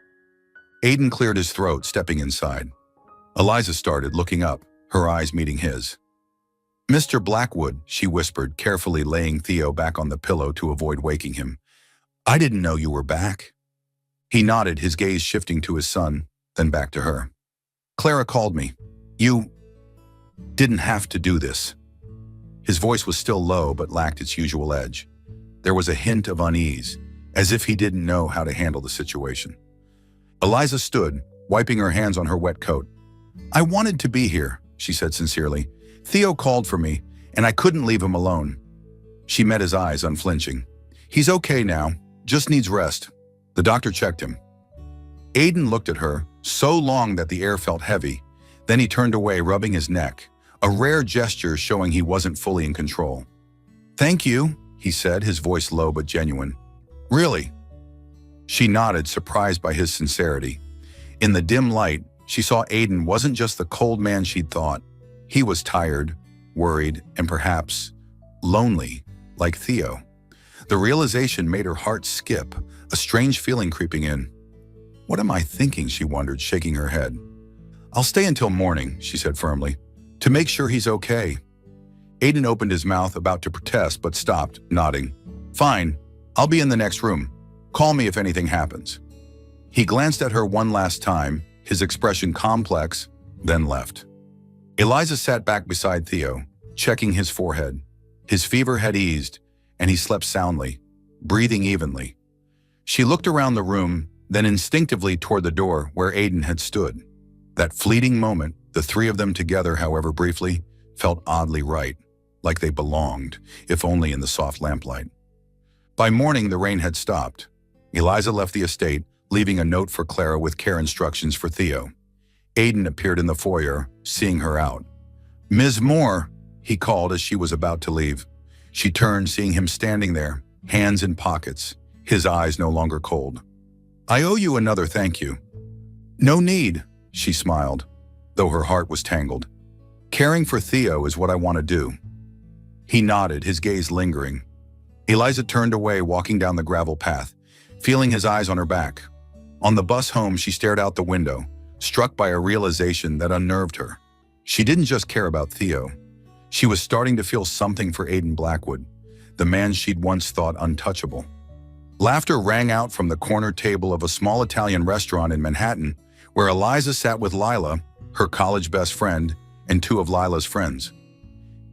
Aiden cleared his throat, stepping inside. Eliza started, looking up, her eyes meeting his. "Mr. Blackwood," she whispered, carefully laying Theo back on the pillow to avoid waking him. "I didn't know you were back." He nodded, his gaze shifting to his son, then back to her. "Clara called me. You didn't have to do this." His voice was still low but lacked its usual edge. There was a hint of unease, as if he didn't know how to handle the situation. Eliza stood, wiping her hands on her wet coat. "I wanted to be here," she said sincerely. "Theo called for me, and I couldn't leave him alone." She met his eyes, unflinching. "He's okay now, just needs rest." The doctor checked him. Aiden looked at her, so long that the air felt heavy. Then he turned away, rubbing his neck, a rare gesture showing he wasn't fully in control. "Thank you," he said, his voice low but genuine. "Really?" She nodded, surprised by his sincerity. In the dim light, she saw Aiden wasn't just the cold man she'd thought. He was tired, worried, and perhaps lonely, like Theo. The realization made her heart skip, a strange feeling creeping in. "What am I thinking?" she wondered, shaking her head. "I'll stay until morning," she said firmly, "to make sure he's okay." Aiden opened his mouth, about to protest, but stopped, nodding. "Fine, I'll be in the next room. Call me if anything happens." He glanced at her one last time, his expression complex, then left. Eliza sat back beside Theo, checking his forehead. His fever had eased, and he slept soundly, breathing evenly. She looked around the room, then instinctively toward the door where Aiden had stood. That fleeting moment, the three of them together, however briefly, felt oddly right, like they belonged, if only in the soft lamplight. By morning, the rain had stopped. Eliza left the estate, leaving a note for Clara with care instructions for Theo. Aiden appeared in the foyer, seeing her out. "Ms. Moore," he called as she was about to leave. She turned, seeing him standing there, hands in pockets, his eyes no longer cold. "I owe you another thank you." "No need," she smiled, though her heart was tangled. "Caring for Theo is what I want to do." He nodded, his gaze lingering. Eliza turned away, walking down the gravel path, feeling his eyes on her back. On the bus home, she stared out the window, struck by a realization that unnerved her. She didn't just care about Theo. She was starting to feel something for Aiden Blackwood, the man she'd once thought untouchable. Laughter rang out from the corner table of a small Italian restaurant in Manhattan, where Eliza sat with Lila, her college best friend, and two of Lila's friends.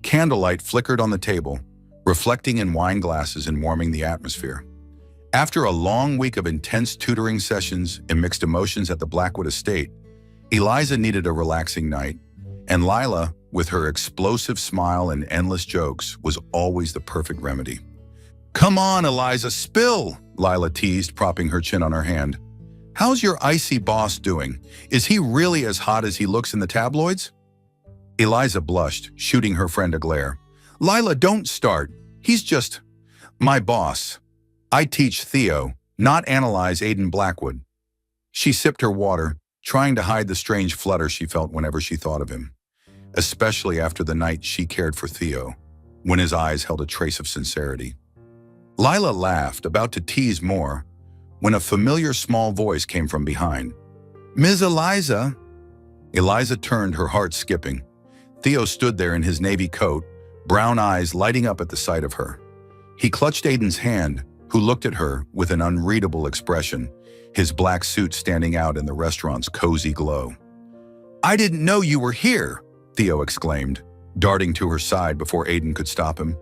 Candlelight flickered on the table, reflecting in wine glasses and warming the atmosphere. After a long week of intense tutoring sessions and mixed emotions at the Blackwood estate, Eliza needed a relaxing night, and Lila, with her explosive smile and endless jokes, was always the perfect remedy. "Come on, Eliza, spill!" Lila teased, propping her chin on her hand. "How's your icy boss doing? Is he really as hot as he looks in the tabloids?" Eliza blushed, shooting her friend a glare. "Lila, don't start. He's just my boss. I teach Theo, not analyze Aiden Blackwood." She sipped her water, trying to hide the strange flutter she felt whenever she thought of him, especially after the night she cared for Theo, when his eyes held a trace of sincerity. Lila laughed, about to tease more, when a familiar small voice came from behind. "Ms. Eliza?" Eliza turned, her heart skipping. Theo stood there in his navy coat, brown eyes lighting up at the sight of her. He clutched Aiden's hand, who looked at her with an unreadable expression, his black suit standing out in the restaurant's cozy glow. "I didn't know you were here," Theo exclaimed, darting to her side before Aiden could stop him.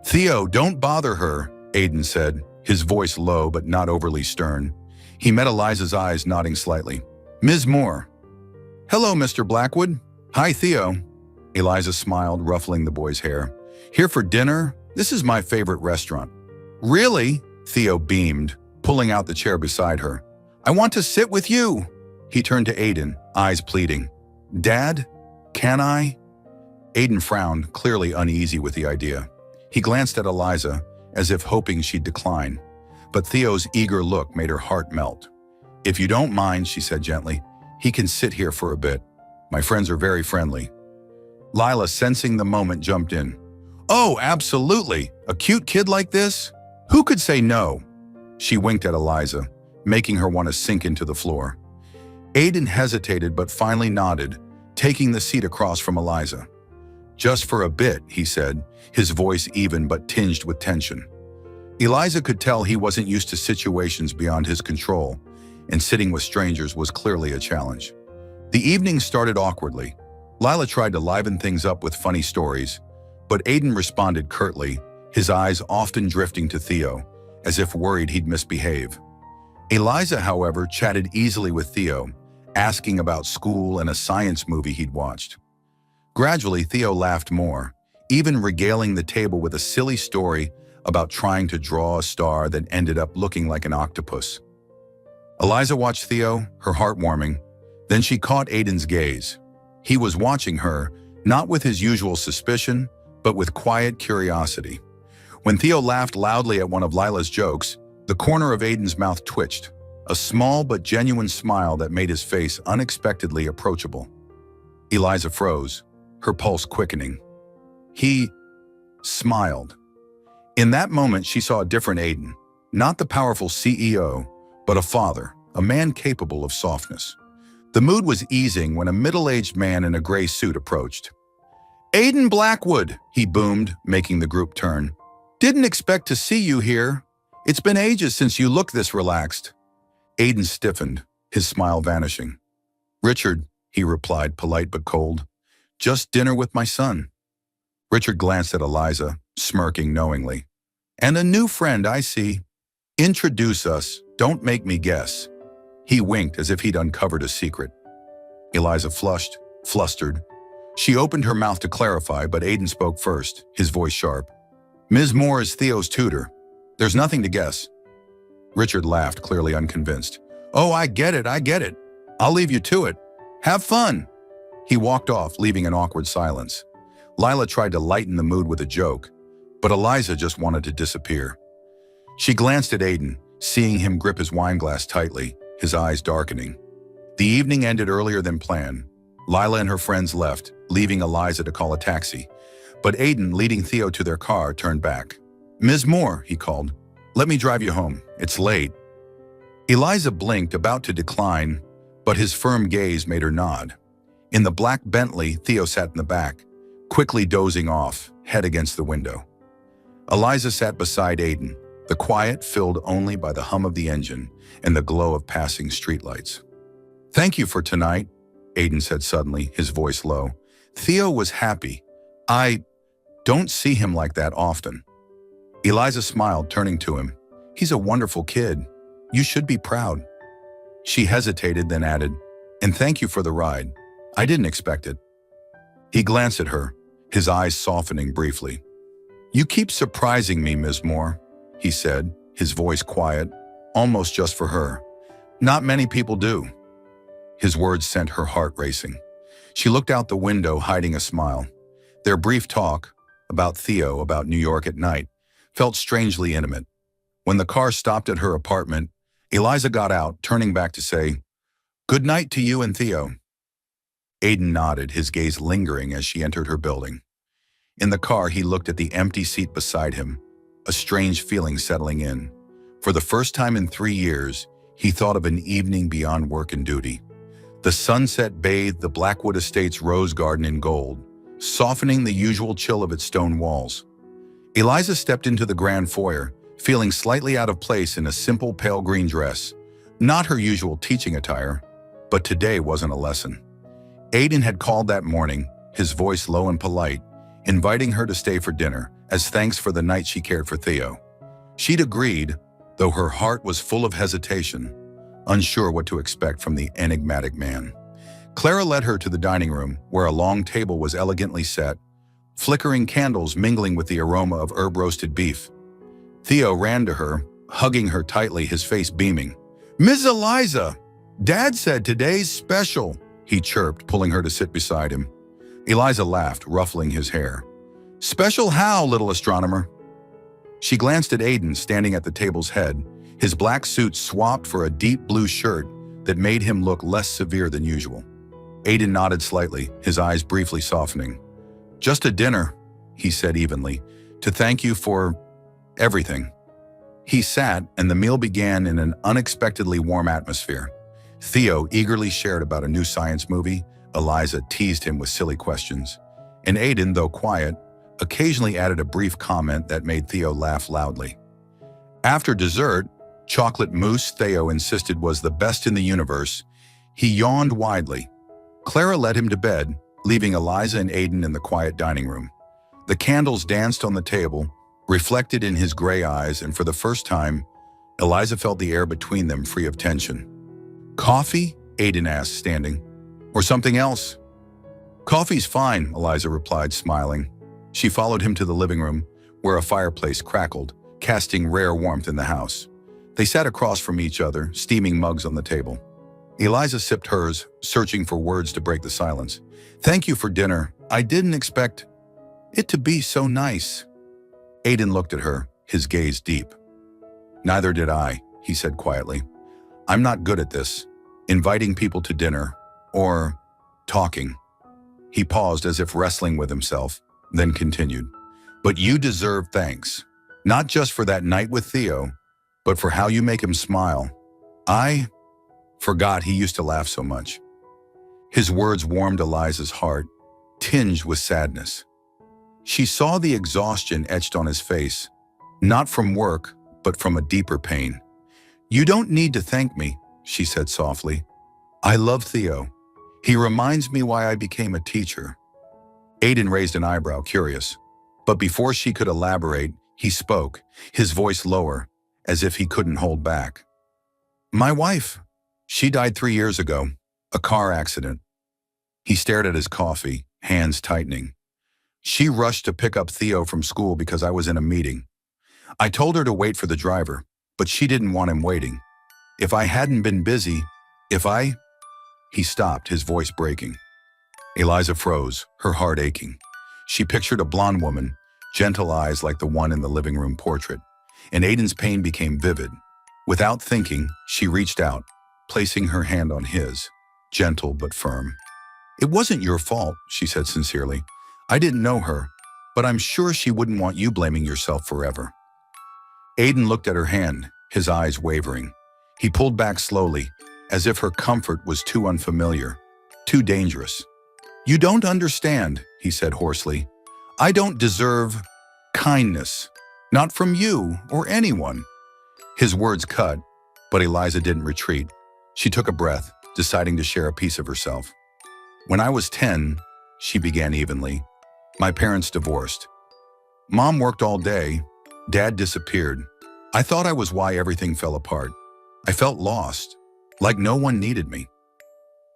"Theo, don't bother her," Aiden said, his voice low but not overly stern. He met Eliza's eyes, nodding slightly. "Ms. Moore." "Hello, Mr. Blackwood." "Hi, Theo." Eliza smiled, ruffling the boy's hair. "Here for dinner? This is my favorite restaurant." "Really?" Theo beamed, pulling out the chair beside her. "I want to sit with you." He turned to Aiden, eyes pleading. "Dad, can I?" Aiden frowned, clearly uneasy with the idea. He glanced at Eliza, as if hoping she'd decline. But Theo's eager look made her heart melt. "If you don't mind," she said gently, "he can sit here for a bit. My friends are very friendly." Lila, sensing the moment, jumped in. "Oh, absolutely! A cute kid like this? Who could say no?" She winked at Eliza, making her want to sink into the floor. Aiden hesitated but finally nodded, taking the seat across from Eliza. "Just for a bit," he said, his voice even but tinged with tension. Eliza could tell he wasn't used to situations beyond his control, and sitting with strangers was clearly a challenge. The evening started awkwardly. Lila tried to liven things up with funny stories, but Aiden responded curtly, his eyes often drifting to Theo, as if worried he'd misbehave. Eliza, however, chatted easily with Theo, asking about school and a science movie he'd watched. Gradually, Theo laughed more, even regaling the table with a silly story about trying to draw a star that ended up looking like an octopus. Eliza watched Theo, her heart warming. Then she caught Aiden's gaze. He was watching her, not with his usual suspicion, but with quiet curiosity. When Theo laughed loudly at one of Lila's jokes, the corner of Aiden's mouth twitched, a small but genuine smile that made his face unexpectedly approachable. Eliza froze, her pulse quickening. He smiled. In that moment, she saw a different Aiden, not the powerful CEO, but a father, a man capable of softness. The mood was easing when a middle-aged man in a gray suit approached. "Aiden Blackwood," he boomed, making the group turn. "Didn't expect to see you here. It's been ages since you looked this relaxed." Aiden stiffened, his smile vanishing. "Richard," he replied, polite but cold. "Just dinner with my son." Richard glanced at Eliza, smirking knowingly. "And a new friend, I see. Introduce us, don't make me guess." He winked as if he'd uncovered a secret. Eliza flushed, flustered. She opened her mouth to clarify, but Aiden spoke first, his voice sharp. "Ms. Moore is Theo's tutor. There's nothing to guess." Richard laughed, clearly unconvinced. "Oh, I get it. I'll leave you to it. Have fun." He walked off, leaving an awkward silence. Lila tried to lighten the mood with a joke, but Eliza just wanted to disappear. She glanced at Aiden, seeing him grip his wine glass tightly, his eyes darkening. The evening ended earlier than planned. Lila and her friends left, leaving Eliza to call a taxi. But Aiden, leading Theo to their car, turned back. "Ms. Moore," he called, "let me drive you home. It's late." Eliza blinked, about to decline, but his firm gaze made her nod. In the black Bentley, Theo sat in the back, quickly dozing off, head against the window. Eliza sat beside Aiden, the quiet filled only by the hum of the engine and the glow of passing streetlights. "Thank you for tonight," Aiden said suddenly, his voice low. Theo was happy. "I don't see him like that often." Eliza smiled, turning to him. "He's a wonderful kid. You should be proud." She hesitated, then added, "And thank you for the ride. I didn't expect it." He glanced at her, his eyes softening briefly. "You keep surprising me, Ms. Moore," he said, his voice quiet, almost just for her. "Not many people do." His words sent her heart racing. She looked out the window, hiding a smile. Their brief talk, about Theo, about New York at night, felt strangely intimate. When the car stopped at her apartment, Eliza got out, turning back to say, "Good night to you and Theo." Aiden nodded, his gaze lingering as she entered her building. In the car, he looked at the empty seat beside him, a strange feeling settling in. For the first time in 3 years, he thought of an evening beyond work and duty. The sunset bathed the Blackwood Estate's rose garden in gold, softening the usual chill of its stone walls. Eliza stepped into the grand foyer, feeling slightly out of place in a simple pale green dress. Not her usual teaching attire, but today wasn't a lesson. Aiden had called that morning, his voice low and polite, inviting her to stay for dinner as thanks for the night she cared for Theo. She'd agreed, though her heart was full of hesitation, unsure what to expect from the enigmatic man. Clara led her to the dining room, where a long table was elegantly set, flickering candles mingling with the aroma of herb-roasted beef. Theo ran to her, hugging her tightly, his face beaming. "Miss Eliza, Dad said today's special," he chirped, pulling her to sit beside him. Eliza laughed, ruffling his hair. "Special how, little astronomer?" She glanced at Aiden, standing at the table's head, his black suit swapped for a deep blue shirt that made him look less severe than usual. Aiden nodded slightly, his eyes briefly softening. "Just a dinner," he said evenly, "to thank you for everything." He sat, and the meal began in an unexpectedly warm atmosphere. Theo eagerly shared about a new science movie, Eliza teased him with silly questions, and Aiden, though quiet, occasionally added a brief comment that made Theo laugh loudly. After dessert, chocolate mousse Theo insisted was the best in the universe, he yawned widely. Clara led him to bed, leaving Eliza and Aiden in the quiet dining room. The candles danced on the table, reflected in his gray eyes, and for the first time, Eliza felt the air between them free of tension. "Coffee?" Aiden asked, standing. "Or something else?" "Coffee's fine," Eliza replied, smiling. She followed him to the living room, where a fireplace crackled, casting rare warmth in the house. They sat across from each other, steaming mugs on the table. Eliza sipped hers, searching for words to break the silence. "Thank you for dinner. I didn't expect it to be so nice." Aiden looked at her, his gaze deep. "Neither did I," he said quietly. "I'm not good at this, inviting people to dinner, or talking." He paused as if wrestling with himself, then continued. "But you deserve thanks, not just for that night with Theo, but for how you make him smile. I forgot he used to laugh so much." His words warmed Eliza's heart, tinged with sadness. She saw the exhaustion etched on his face, not from work, but from a deeper pain. "You don't need to thank me," she said softly. "I love Theo. He reminds me why I became a teacher." Aiden raised an eyebrow, curious. But before she could elaborate, he spoke, his voice lower, as if he couldn't hold back. "My wife, she died 3 years ago, a car accident." He stared at his coffee, hands tightening. "She rushed to pick up Theo from school because I was in a meeting. I told her to wait for the driver, but she didn't want him waiting. If I hadn't been busy, He stopped, his voice breaking. Eliza froze, her heart aching. She pictured a blonde woman, gentle eyes like the one in the living room portrait, and Aiden's pain became vivid. Without thinking, she reached out, placing her hand on his, gentle but firm. "It wasn't your fault," she said sincerely. "I didn't know her, but I'm sure she wouldn't want you blaming yourself forever." Aiden looked at her hand, his eyes wavering. He pulled back slowly, as if her comfort was too unfamiliar, too dangerous. "You don't understand," he said hoarsely. "I don't deserve kindness, not from you or anyone." His words cut, but Eliza didn't retreat. She took a breath, deciding to share a piece of herself. "When I was 10, she began evenly, my parents divorced. Mom worked all day, Dad disappeared. I thought I was why everything fell apart. I felt lost, like no one needed me."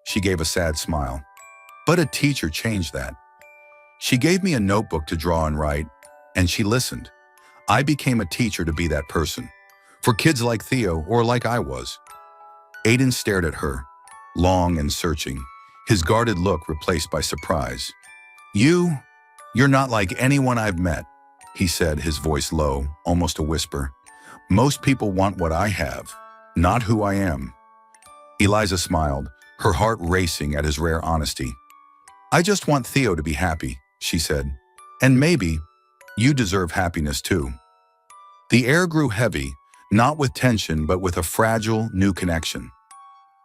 She gave a sad smile. "But a teacher changed that. She gave me a notebook to draw and write, and she listened. I became a teacher to be that person, for kids like Theo or like I was." Aiden stared at her, long and searching, his guarded look replaced by surprise. You're not like anyone I've met," he said, his voice low, almost a whisper. "Most people want what I have, not who I am." Eliza smiled, her heart racing at his rare honesty. "I just want Theo to be happy," she said. "And maybe you deserve happiness too." The air grew heavy, not with tension but with a fragile, new connection.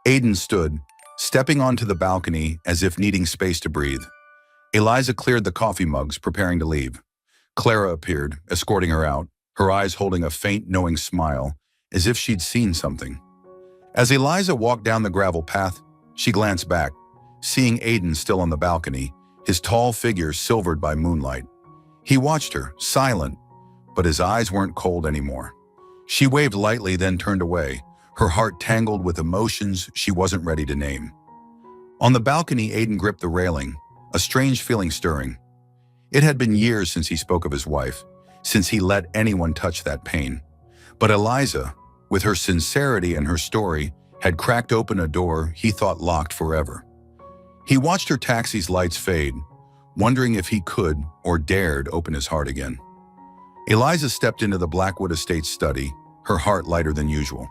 Aiden stood, stepping onto the balcony as if needing space to breathe. Eliza cleared the coffee mugs, preparing to leave. Clara appeared, escorting her out, her eyes holding a faint, knowing smile, as if she'd seen something. As Eliza walked down the gravel path, she glanced back, seeing Aiden still on the balcony, his tall figure silvered by moonlight. He watched her, silent, but his eyes weren't cold anymore. She waved lightly, then turned away, her heart tangled with emotions she wasn't ready to name. On the balcony, Aiden gripped the railing, a strange feeling stirring. It had been years since he spoke of his wife, since he let anyone touch that pain. But Eliza, with her sincerity and her story, had cracked open a door he thought locked forever. He watched her taxi's lights fade, wondering if he could or dared open his heart again. Eliza stepped into the Blackwood Estates study, her heart lighter than usual.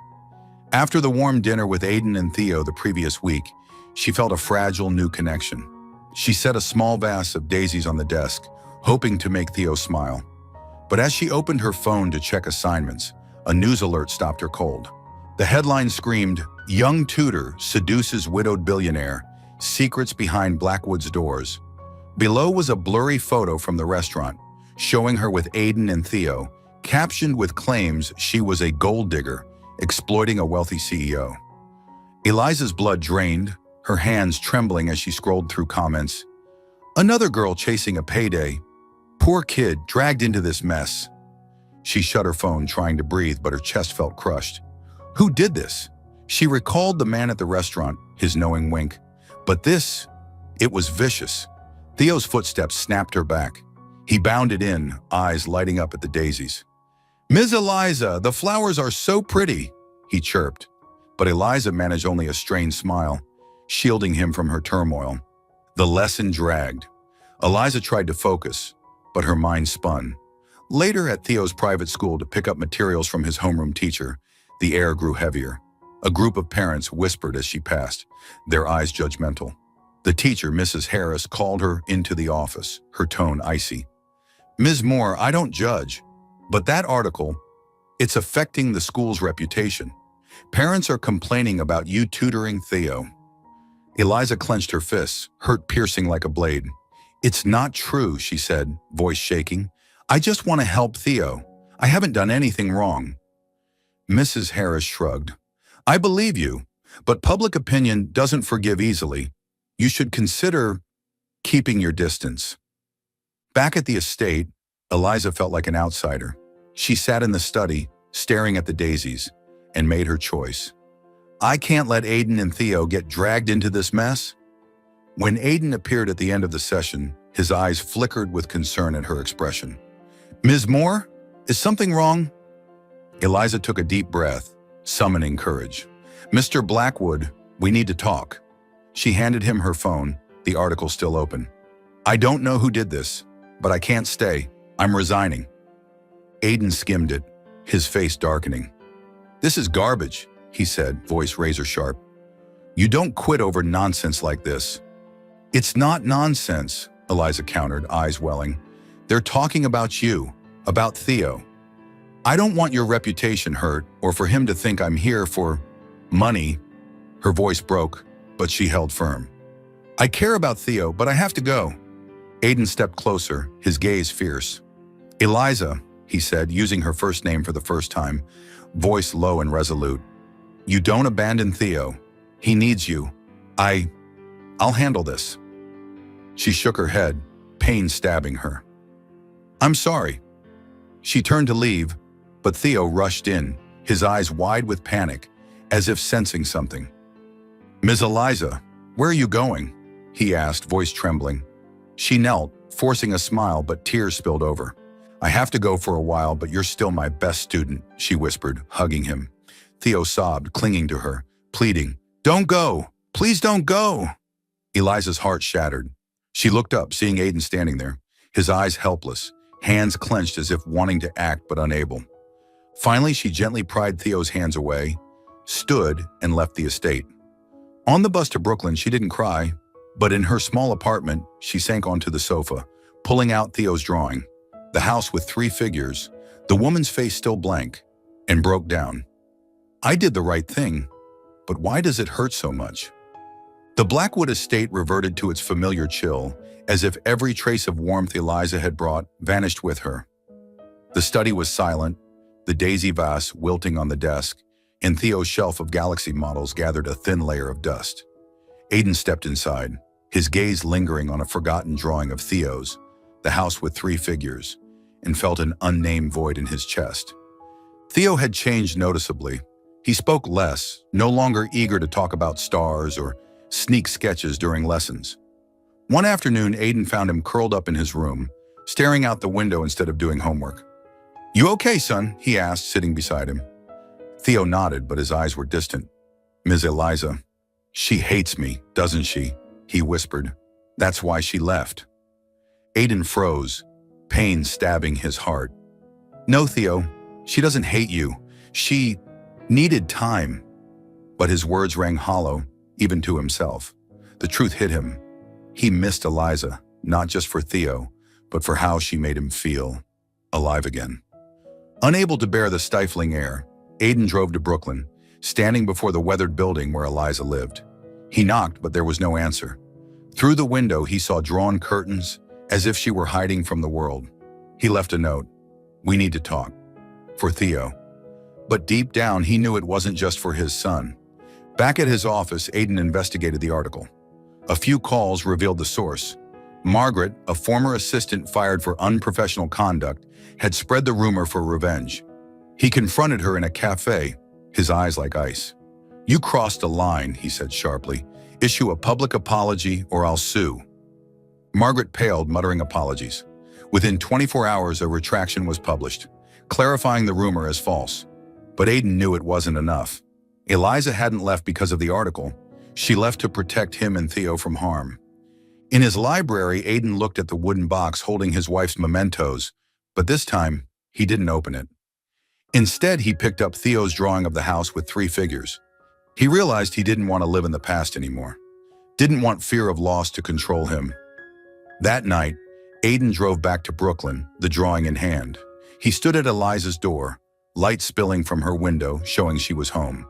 After the warm dinner with Aiden and Theo the previous week, she felt a fragile new connection. She set a small vase of daisies on the desk, hoping to make Theo smile. But as she opened her phone to check assignments, a news alert stopped her cold. The headline screamed, "Young tutor seduces widowed billionaire, secrets behind Blackwood's doors." Below was a blurry photo from the restaurant, showing her with Aiden and Theo, captioned with claims she was a gold digger, exploiting a wealthy CEO. Eliza's blood drained, her hands trembling as she scrolled through comments. Another girl chasing a payday. Poor kid dragged into this mess. She shut her phone, trying to breathe, but her chest felt crushed. Who did this? She recalled the man at the restaurant, his knowing wink. But this, it was vicious. Theo's footsteps snapped her back. He bounded in, eyes lighting up at the daisies. "Ms. Eliza, the flowers are so pretty," he chirped. But Eliza managed only a strained smile, shielding him from her turmoil. The lesson dragged. Eliza tried to focus, but her mind spun. Later at Theo's private school to pick up materials from his homeroom teacher, the air grew heavier. A group of parents whispered as she passed, their eyes judgmental. The teacher, Mrs. Harris, called her into the office, her tone icy. "Ms. Moore, I don't judge, but that article, it's affecting the school's reputation. Parents are complaining about you tutoring Theo." Eliza clenched her fists, hurt piercing like a blade. "It's not true," she said, voice shaking. "I just want to help Theo. I haven't done anything wrong." Mrs. Harris shrugged. "I believe you, but public opinion doesn't forgive easily. You should consider keeping your distance." Back at the estate, Eliza felt like an outsider. She sat in the study, staring at the daisies, and made her choice. I can't let Aiden and Theo get dragged into this mess. When Aiden appeared at the end of the session, his eyes flickered with concern at her expression. "Ms. Moore, is something wrong?" Eliza took a deep breath, summoning courage. "Mr. Blackwood, we need to talk." She handed him her phone, the article still open. "I don't know who did this, but I can't stay. I'm resigning." Aiden skimmed it, his face darkening. "This is garbage," he said, voice razor sharp. "You don't quit over nonsense like this." "It's not nonsense," Eliza countered, eyes welling. "They're talking about you, about Theo. I don't want your reputation hurt or for him to think I'm here for money." Her voice broke, but she held firm. "I care about Theo, but I have to go." Aiden stepped closer, his gaze fierce. "Eliza," he said, using her first name for the first time, voice low and resolute. "You don't abandon Theo. He needs you. I'll handle this." She shook her head, pain stabbing her. "I'm sorry." She turned to leave, but Theo rushed in, his eyes wide with panic, as if sensing something. "Ms. Eliza, where are you going?" he asked, voice trembling. She knelt, forcing a smile, but tears spilled over. "I have to go for a while, but you're still my best student," she whispered, hugging him. Theo sobbed, clinging to her, pleading, "Don't go! Please don't go!" Eliza's heart shattered. She looked up, seeing Aiden standing there, his eyes helpless, hands clenched as if wanting to act but unable. Finally, she gently pried Theo's hands away, stood, and left the estate. On the bus to Brooklyn, she didn't cry, but in her small apartment, she sank onto the sofa, pulling out Theo's drawing, the house with 3 figures, the woman's face still blank, and broke down. "I did the right thing, but why does it hurt so much?" The Blackwood estate reverted to its familiar chill, as if every trace of warmth Eliza had brought vanished with her. The study was silent, the daisy vase wilting on the desk, and Theo's shelf of Galaxy models gathered a thin layer of dust. Aiden stepped inside, his gaze lingering on a forgotten drawing of Theo's, the house with three figures, and felt an unnamed void in his chest. Theo had changed noticeably. He spoke less, no longer eager to talk about stars or sneak sketches during lessons. One afternoon, Aiden found him curled up in his room, staring out the window instead of doing homework. "You okay, son?" he asked, sitting beside him. Theo nodded, but his eyes were distant. "Ms. Eliza, she hates me, doesn't she?" he whispered. "That's why she left." Aiden froze, pain stabbing his heart. "No, Theo, she doesn't hate you. She needed time." But his words rang hollow, even to himself. The truth hit him. He missed Eliza, not just for Theo, but for how she made him feel alive again. Unable to bear the stifling air, Aiden drove to Brooklyn, standing before the weathered building where Eliza lived. He knocked, but there was no answer. Through the window, he saw drawn curtains, as if she were hiding from the world. He left a note. "We need to talk." For Theo. But deep down, he knew it wasn't just for his son. Back at his office, Aiden investigated the article. A few calls revealed the source. Margaret, a former assistant fired for unprofessional conduct, had spread the rumor for revenge. He confronted her in a cafe, his eyes like ice. "You crossed a line," he said sharply. "Issue a public apology or I'll sue." Margaret paled, muttering apologies. Within 24 hours, a retraction was published, clarifying the rumor as false. But Aiden knew it wasn't enough. Eliza hadn't left because of the article. She left to protect him and Theo from harm. In his library, Aiden looked at the wooden box holding his wife's mementos, but this time, he didn't open it. Instead, he picked up Theo's drawing of the house with three figures. He realized he didn't want to live in the past anymore. Didn't want fear of loss to control him. That night, Aiden drove back to Brooklyn, the drawing in hand. He stood at Eliza's door, light spilling from her window, showing she was home.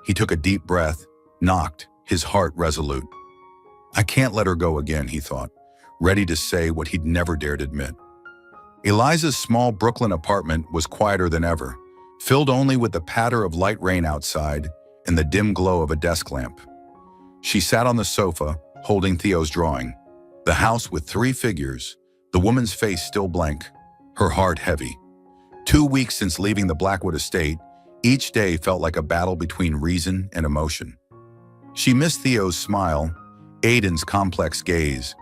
He took a deep breath, knocked, his heart resolute. "I can't let her go again," he thought, ready to say what he'd never dared admit. Eliza's small Brooklyn apartment was quieter than ever, filled only with the patter of light rain outside and the dim glow of a desk lamp. She sat on the sofa, holding Theo's drawing. The house with three figures, the woman's face still blank, her heart heavy. 2 weeks since leaving the Blackwood estate, each day felt like a battle between reason and emotion. She missed Theo's smile, Aiden's complex gaze,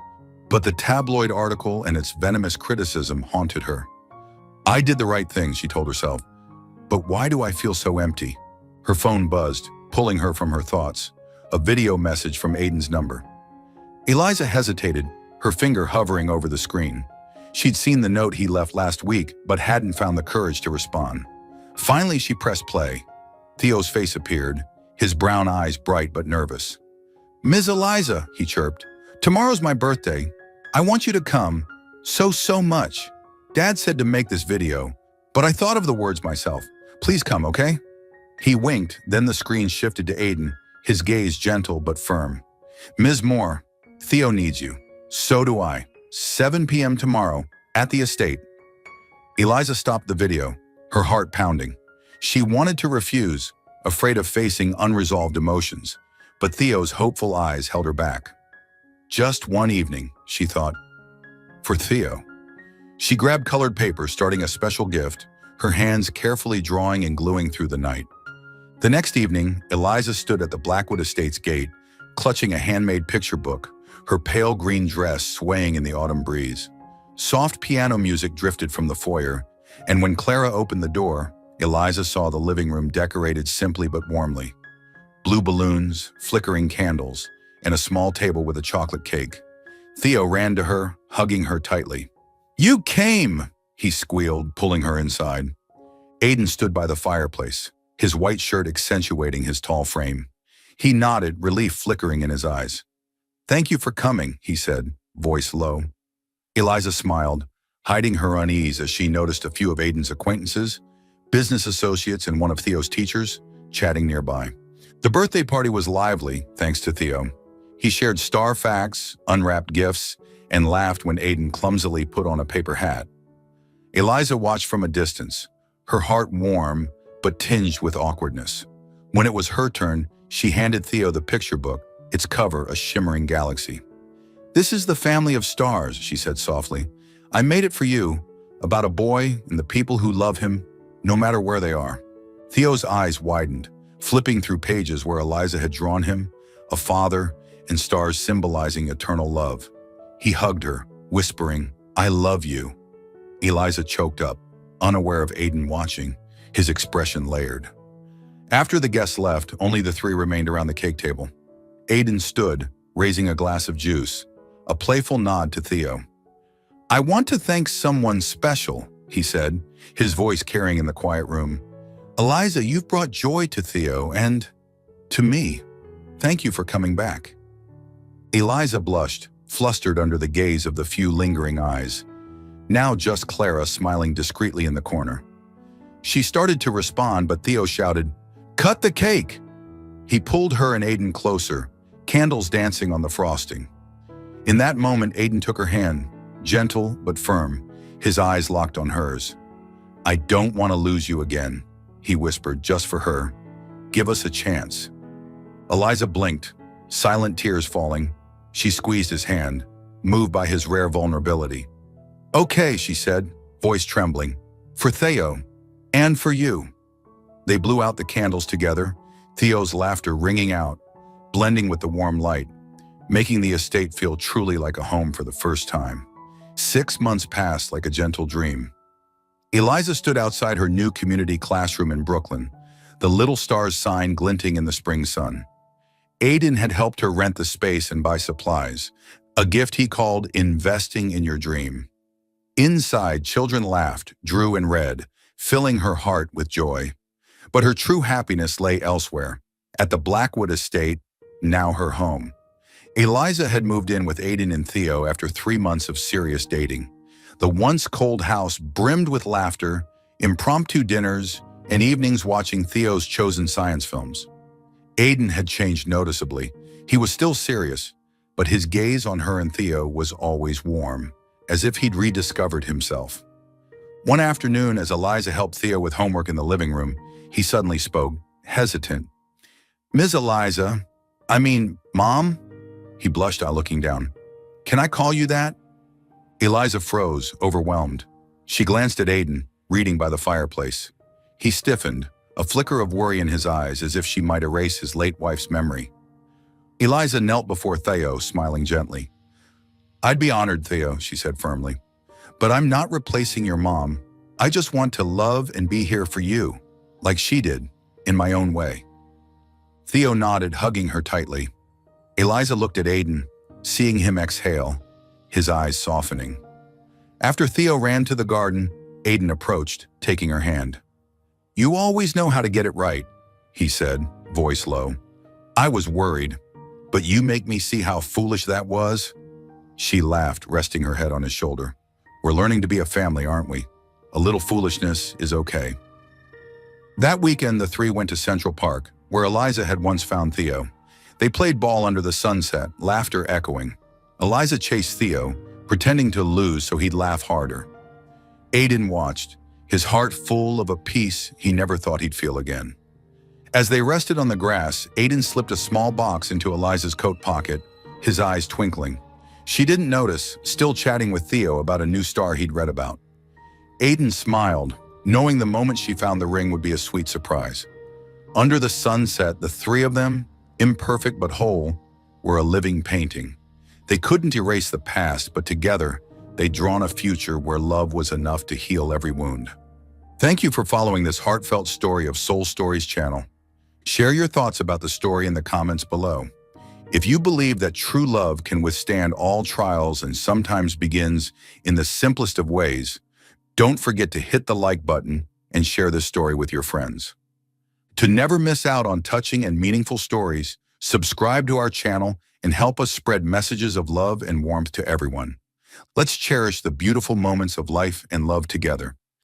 but the tabloid article and its venomous criticism haunted her. "I did the right thing," she told herself, "but why do I feel so empty?" Her phone buzzed, pulling her from her thoughts, a video message from Aiden's number. Eliza hesitated, her finger hovering over the screen. She'd seen the note he left last week, but hadn't found the courage to respond. Finally, she pressed play. Theo's face appeared, his brown eyes bright but nervous. "Ms. Eliza," he chirped, "tomorrow's my birthday. I want you to come. So much. Dad said to make this video, but I thought of the words myself. Please come, okay?" He winked, then the screen shifted to Aiden, his gaze gentle but firm. "Ms. Moore, Theo needs you. So do I. 7 p.m. tomorrow, at the estate." Eliza stopped the video, her heart pounding. She wanted to refuse, afraid of facing unresolved emotions, but Theo's hopeful eyes held her back. Just one evening, she thought. For Theo. She grabbed colored paper, starting a special gift, her hands carefully drawing and gluing through the night. The next evening, Eliza stood at the Blackwood Estate's gate, clutching a handmade picture book, her pale green dress swaying in the autumn breeze. Soft piano music drifted from the foyer, and when Clara opened the door, Eliza saw the living room decorated simply but warmly. Blue balloons, flickering candles, and a small table with a chocolate cake. Theo ran to her, hugging her tightly. "You came!" he squealed, pulling her inside. Aiden stood by the fireplace, his white shirt accentuating his tall frame. He nodded, relief flickering in his eyes. "Thank you for coming," he said, voice low. Eliza smiled, hiding her unease as she noticed a few of Aiden's acquaintances, business associates and one of Theo's teachers, chatting nearby. The birthday party was lively, thanks to Theo. He shared star facts, unwrapped gifts, and laughed when Aiden clumsily put on a paper hat. Eliza watched from a distance, her heart warm but tinged with awkwardness. When it was her turn, she handed Theo the picture book, its cover a shimmering galaxy. "This is the family of stars," she said softly. "I made it for you, about a boy and the people who love him, no matter where they are." Theo's eyes widened, flipping through pages where Eliza had drawn him, a father, and stars symbolizing eternal love. He hugged her, whispering, "I love you." Eliza choked up, unaware of Aiden watching, his expression layered. After the guests left, only the three remained around the cake table. Aiden stood, raising a glass of juice, a playful nod to Theo. "I want to thank someone special," he said, his voice carrying in the quiet room. "Eliza, you've brought joy to Theo and to me. Thank you for coming back." Eliza blushed, flustered under the gaze of the few lingering eyes. Now just Clara smiling discreetly in the corner. She started to respond, but Theo shouted, "Cut the cake!" He pulled her and Aiden closer, candles dancing on the frosting. In that moment, Aiden took her hand, gentle but firm, his eyes locked on hers. "I don't want to lose you again," he whispered, "just for her. Give us a chance." Eliza blinked, silent tears falling. She squeezed his hand, moved by his rare vulnerability. "Okay," she said, voice trembling. "For Theo, and for you." They blew out the candles together, Theo's laughter ringing out, blending with the warm light, making the estate feel truly like a home for the first time. 6 months passed like a gentle dream. Eliza stood outside her new community classroom in Brooklyn, the Little Stars sign glinting in the spring sun. Aiden had helped her rent the space and buy supplies, a gift he called investing in your dream. Inside, children laughed, drew and read, filling her heart with joy. But her true happiness lay elsewhere, at the Blackwood estate, now her home. Eliza had moved in with Aiden and Theo after 3 months of serious dating. The once cold house brimmed with laughter, impromptu dinners, and evenings watching Theo's chosen science films. Aiden had changed noticeably. He was still serious, but his gaze on her and Theo was always warm, as if he'd rediscovered himself. One afternoon, as Eliza helped Theo with homework in the living room, he suddenly spoke, hesitant. "Ms. Eliza, Mom?" He blushed out, looking down. "Can I call you that?" Eliza froze, overwhelmed. She glanced at Aiden, reading by the fireplace. He stiffened, a flicker of worry in his eyes, as if she might erase his late wife's memory. Eliza knelt before Theo, smiling gently. "I'd be honored, Theo," she said firmly. "But I'm not replacing your mom. I just want to love and be here for you, like she did, in my own way." Theo nodded, hugging her tightly. Eliza looked at Aiden, seeing him exhale, his eyes softening. After Theo ran to the garden, Aiden approached, taking her hand. "You always know how to get it right," he said, voice low. "I was worried, but you make me see how foolish that was." She laughed, resting her head on his shoulder. "We're learning to be a family, aren't we? A little foolishness is okay." That weekend, the three went to Central Park, where Eliza had once found Theo. They played ball under the sunset, laughter echoing. Eliza chased Theo, pretending to lose so he'd laugh harder. Aiden watched, his heart full of a peace he never thought he'd feel again. As they rested on the grass, Aiden slipped a small box into Eliza's coat pocket, his eyes twinkling. She didn't notice, still chatting with Theo about a new star he'd read about. Aiden smiled, knowing the moment she found the ring would be a sweet surprise. Under the sunset, the three of them, imperfect but whole, were a living painting. They couldn't erase the past, but together, they'd drawn a future where love was enough to heal every wound. Thank you for following this heartfelt story of Soul Stories channel. Share your thoughts about the story in the comments below. If you believe that true love can withstand all trials and sometimes begins in the simplest of ways, don't forget to hit the like button and share this story with your friends. To never miss out on touching and meaningful stories, subscribe to our channel and help us spread messages of love and warmth to everyone. Let's cherish the beautiful moments of life and love together.